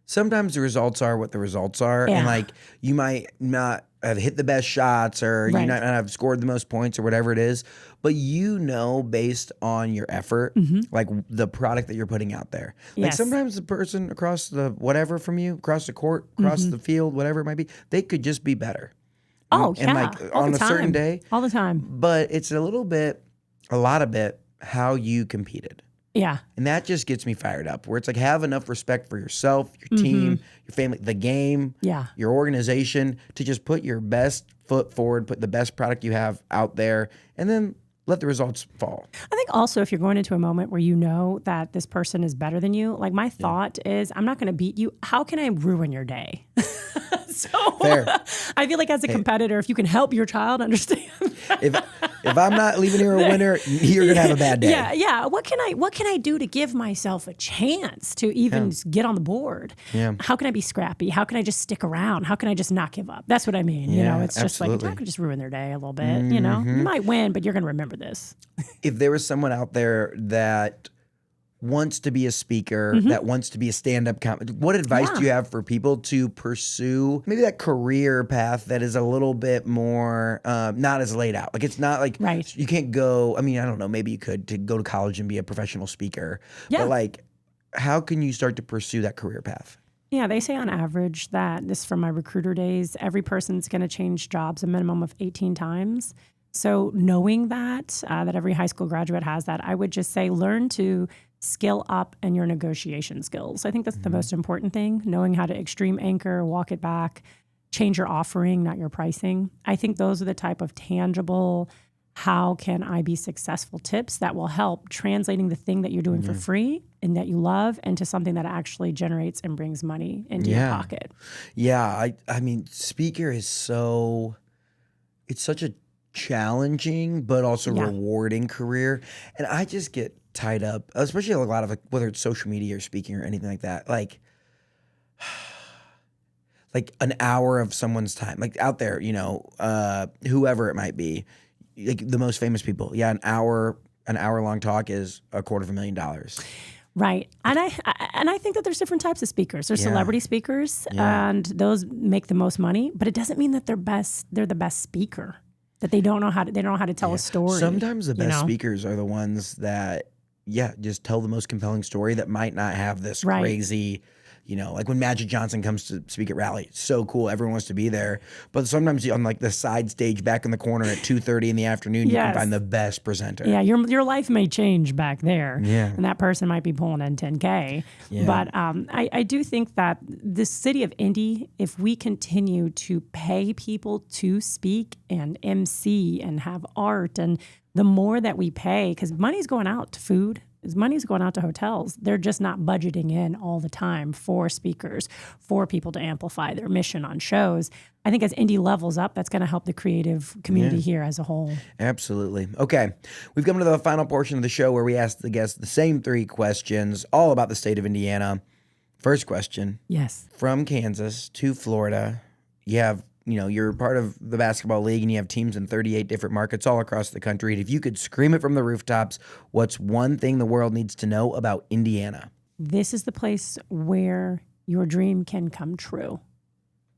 sometimes the results are what the results are. And like you might not have hit the best shots or you might not have scored the most points or whatever it is. But you know, based on your effort, like the product that you're putting out there. Like sometimes the person across the whatever from you, across the court, across the field, whatever it might be, they could just be better. Oh, and like on a certain day. All the time. But it's a lot of it, how you competed. Yeah. And that just gets me fired up, where it's like have enough respect for yourself, your team, your family, the game, your organization, to just put your best foot forward, put the best product you have out there, and then let the results fall. I think also if you're going into a moment where you know that this person is better than you, like my thought is, I'm not going to beat you. How can I ruin your day? So I feel like as a competitor, if you can help your child understand if I'm not leaving here a winner, you're gonna have a bad day. Yeah. What can I do to give myself a chance to even get on the board? Yeah. How can I be scrappy? How can I just stick around? How can I just not give up? That's what I mean. You know, it's just like, it's not gonna just ruin their day a little bit. You know, you might win, but you're gonna remember this. If there was someone out there that wants to be a speaker, that wants to be a stand-up comic, what advice do you have for people to pursue maybe that career path that is a little bit more not as laid out? Like it's not like you can't go, I mean, I don't know, maybe you could to go to college and be a professional speaker. But like, how can you start to pursue that career path? Yeah, they say on average that, this is from my recruiter days, every person's going to change jobs a minimum of 18 times. So knowing that every high school graduate has that, I would just say learn to skill up in your negotiation skills. I think that's the most important thing, knowing how to extreme anchor, walk it back, change your offering, not your pricing. I think those are the type of tangible, how can I be successful tips that will help translating the thing that you're doing for free and that you love into something that actually generates and brings money into your pocket. Yeah, I mean, speaker is it's such a challenging but also rewarding career. And I just get tied up, especially a lot of like, whether it's social media or speaking or anything like that, like an hour of someone's time, like out there, you know, whoever it might be, like the most famous people. Yeah, an hour long talk is $250,000. Right. And I think that there's different types of speakers. There's celebrity speakers and those make the most money, but it doesn't mean that they're the best speaker. That they don't know how to tell a story. Sometimes the best speakers are the ones that just tell the most compelling story that might not have this crazy, you know, like when Magic Johnson comes to speak at Rally, it's so cool. Everyone wants to be there. But sometimes on like the side stage back in the corner at 2:30 in the afternoon, you can find the best presenter. Yeah, your life may change back there. Yeah. And that person might be pulling in 10K. Yeah. But I do think that the city of Indy, if we continue to pay people to speak and MC and have art, and the more that we pay, because money's going out to food, money's going out to hotels. They're just not budgeting in all the time for speakers, for people to amplify their mission on shows. I think as Indy levels up, that's going to help the creative community here as a whole. Absolutely. Okay. We've come to the final portion of the show where we ask the guests the same 3 questions, all about the state of Indiana. First question. Yes. From Kansas to Florida, you're part of the basketball league and you have teams in 38 different markets all across the country. And if you could scream it from the rooftops, what's one thing the world needs to know about Indiana? This is the place where your dream can come true.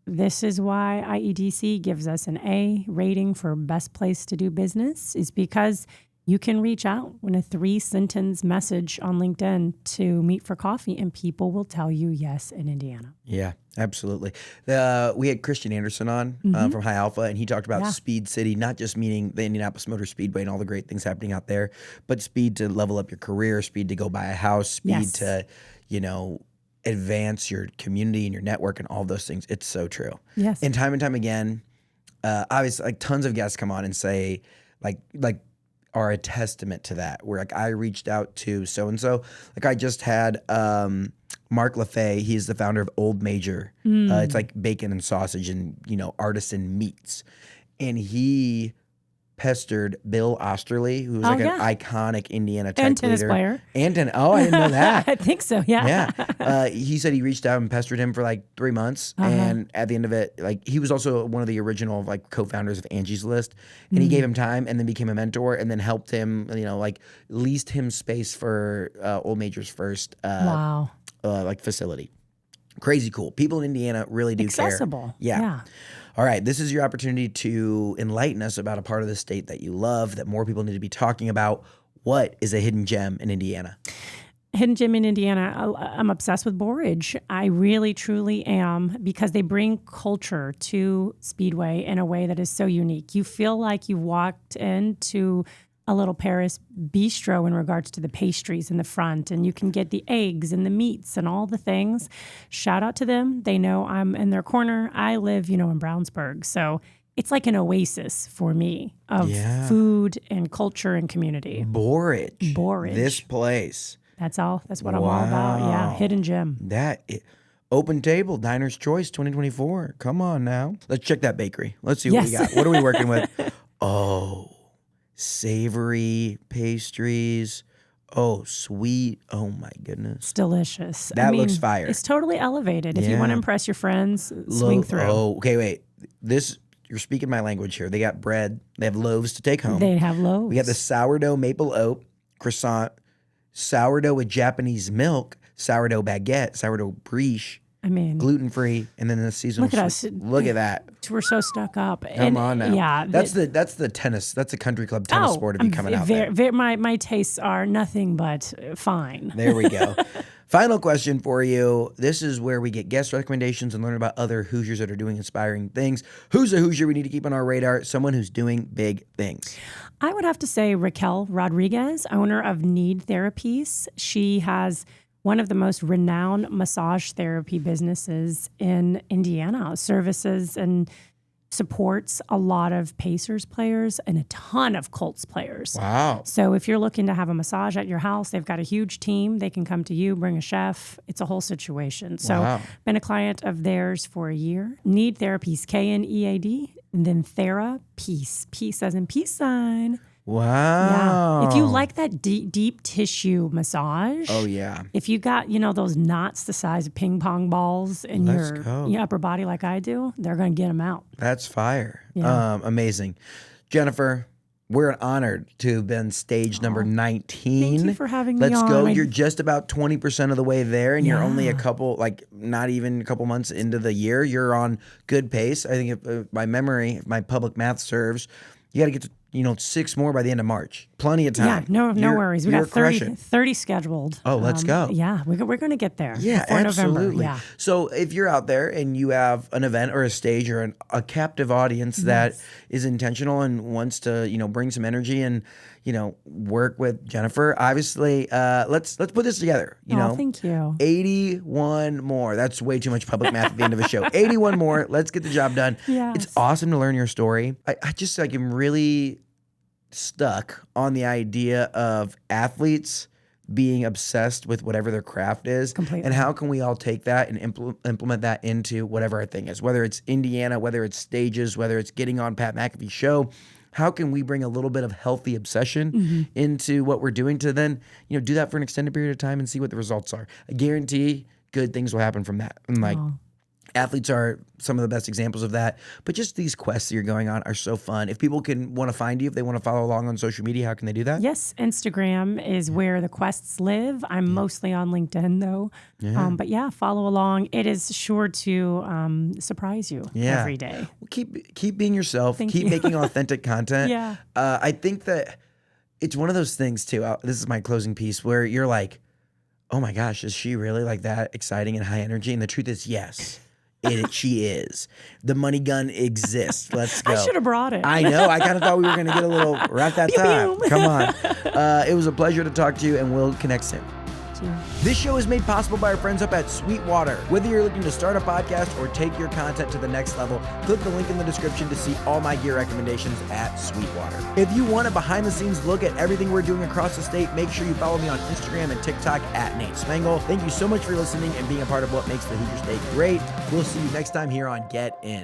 this is why IEDC gives us an A rating for best place to do business, is because you can reach out in a 3-sentence message on LinkedIn to meet for coffee, and people will tell you yes in Indiana. Yeah, absolutely. We had Christian Anderson on from High Alpha, and he talked about Speed City, not just meaning the Indianapolis Motor Speedway and all the great things happening out there, but speed to level up your career, speed to go buy a house, speed to, advance your community and your network and all those things. It's so true. Yes. And time again, obviously, like tons of guests come on and say, like are a testament to that. Where like I reached out to so and so. Like I just had Mark LaFay. He's the founder of Old Major. It's like bacon and sausage and artisan meats, and he pestered Bill Osterley, who's like an iconic Indiana tech and tennis leader. player. And tennis player. Oh, I didn't know that. I think so, yeah. Yeah. He said he reached out and pestered him for like 3 months. And at the end of it, like he was also one of the original like co-founders of Angie's List. And he gave him time and then became a mentor and then helped him, like leased him space for Old Major's first like facility. Crazy cool. People in Indiana really do care. Accessible. Yeah. All right, this is your opportunity to enlighten us about a part of the state that you love, that more people need to be talking about. What is a hidden gem in Indiana? Hidden gem in Indiana, I'm obsessed with Borage. I really, truly am, because they bring culture to Speedway in a way that is so unique. You feel like you walked into a little Paris bistro in regards to the pastries in the front, and you can get the eggs and the meats and all the things. Shout out to them. They know I'm in their corner. I live, in Brownsburg. So it's like an oasis for me of food and culture and community. Borage. Borage. This place. That's all. That's what I'm all about. Yeah. Hidden gem. Open Table, Diner's Choice 2024. Come on now. Let's check that bakery. Let's see what we got. What are we working with? Oh, savory pastries. Oh, sweet. Oh, my goodness. It's delicious. That looks fire. It's totally elevated. If you want to impress your friends, swing through. Oh, okay, wait. You're speaking my language here. They got bread. They have loaves to take home. They have loaves. We got the sourdough maple oat croissant, sourdough with Japanese milk, sourdough baguette, sourdough brioche. Gluten-free, and then the seasonal. Look at us. Look at that. We're so stuck up. Come on now. Yeah. That's the tennis. That's the country club tennis sport of you coming out there. My tastes are nothing but fine. There we go. Final question for you. This is where we get guest recommendations and learn about other Hoosiers that are doing inspiring things. Who's a Hoosier we need to keep on our radar? Someone who's doing big things. I would have to say Raquel Rodriguez, owner of Need Therapies. She has one of the most renowned massage therapy businesses in Indiana, services and supports a lot of Pacers players and a ton of Colts players. Wow. So if you're looking to have a massage at your house, they've got a huge team. They can come to you, bring a chef. It's a whole situation. So been a client of theirs for a year. Need Therapies, KNEAD, and then Thera, peace. Peace as in peace sign. Wow. Yeah. If you like that deep tissue massage. Oh, yeah. If you got, those knots the size of ping pong balls in your upper body like I do, they're going to get them out. That's fire. Yeah. Amazing. Jennifer, we're honored to have been stage number 19. Thank you for having me Let's on. go. You're just about 20% of the way there, and you're only not even a couple months into the year. You're on good pace. I think if my public math serves, you got to get to 6 more by the end of March. Plenty of time. Yeah, no worries. We got 30 scheduled. Oh, let's go. Yeah, we're going to get there. Yeah, before absolutely. November. Yeah. So if you're out there and you have an event or a stage or a captive audience that is intentional and wants to, bring some energy and, work with Jennifer, obviously, let's put this together. Thank you. 81 more. That's way too much public math at the end of a show. 81 more. Let's get the job done. Yes. It's awesome to learn your story. I just am really stuck on the idea of athletes being obsessed with whatever their craft is. Completely. And how can we all take that and implement that into whatever our thing is, whether it's Indiana, whether it's stages, whether it's getting on Pat McAfee Show. How can we bring a little bit of healthy obsession into what we're doing to then, do that for an extended period of time and see what the results are? I guarantee good things will happen from that. And Athletes are some of the best examples of that. But just these quests that you're going on are so fun. If people want to find you, if they want to follow along on social media, how can they do that? Yes, Instagram is where the quests live. I'm mostly on LinkedIn, though. Yeah. But yeah, follow along. It is sure to surprise you every day. Well, keep being yourself. Thank keep you. making authentic content. Yeah. I think that it's one of those things, too. This is my closing piece where you're like, oh my gosh, is she really like that exciting and high energy? And the truth is, yes. She is. The money gun exists. Let's go. I should have brought it. I know. I kind of thought we were going to get a little right that time. Come on. It was a pleasure to talk to you, and we'll connect soon. This show is made possible by our friends up at Sweetwater. Whether you're looking to start a podcast or take your content to the next level, click the link in the description to see all my gear recommendations at Sweetwater. If you want a behind-the-scenes look at everything we're doing across the state, make sure you follow me on Instagram and TikTok at Nate Spangle. Thank you so much for listening and being a part of what makes the Hoosier State great. We'll see you next time here on Get In.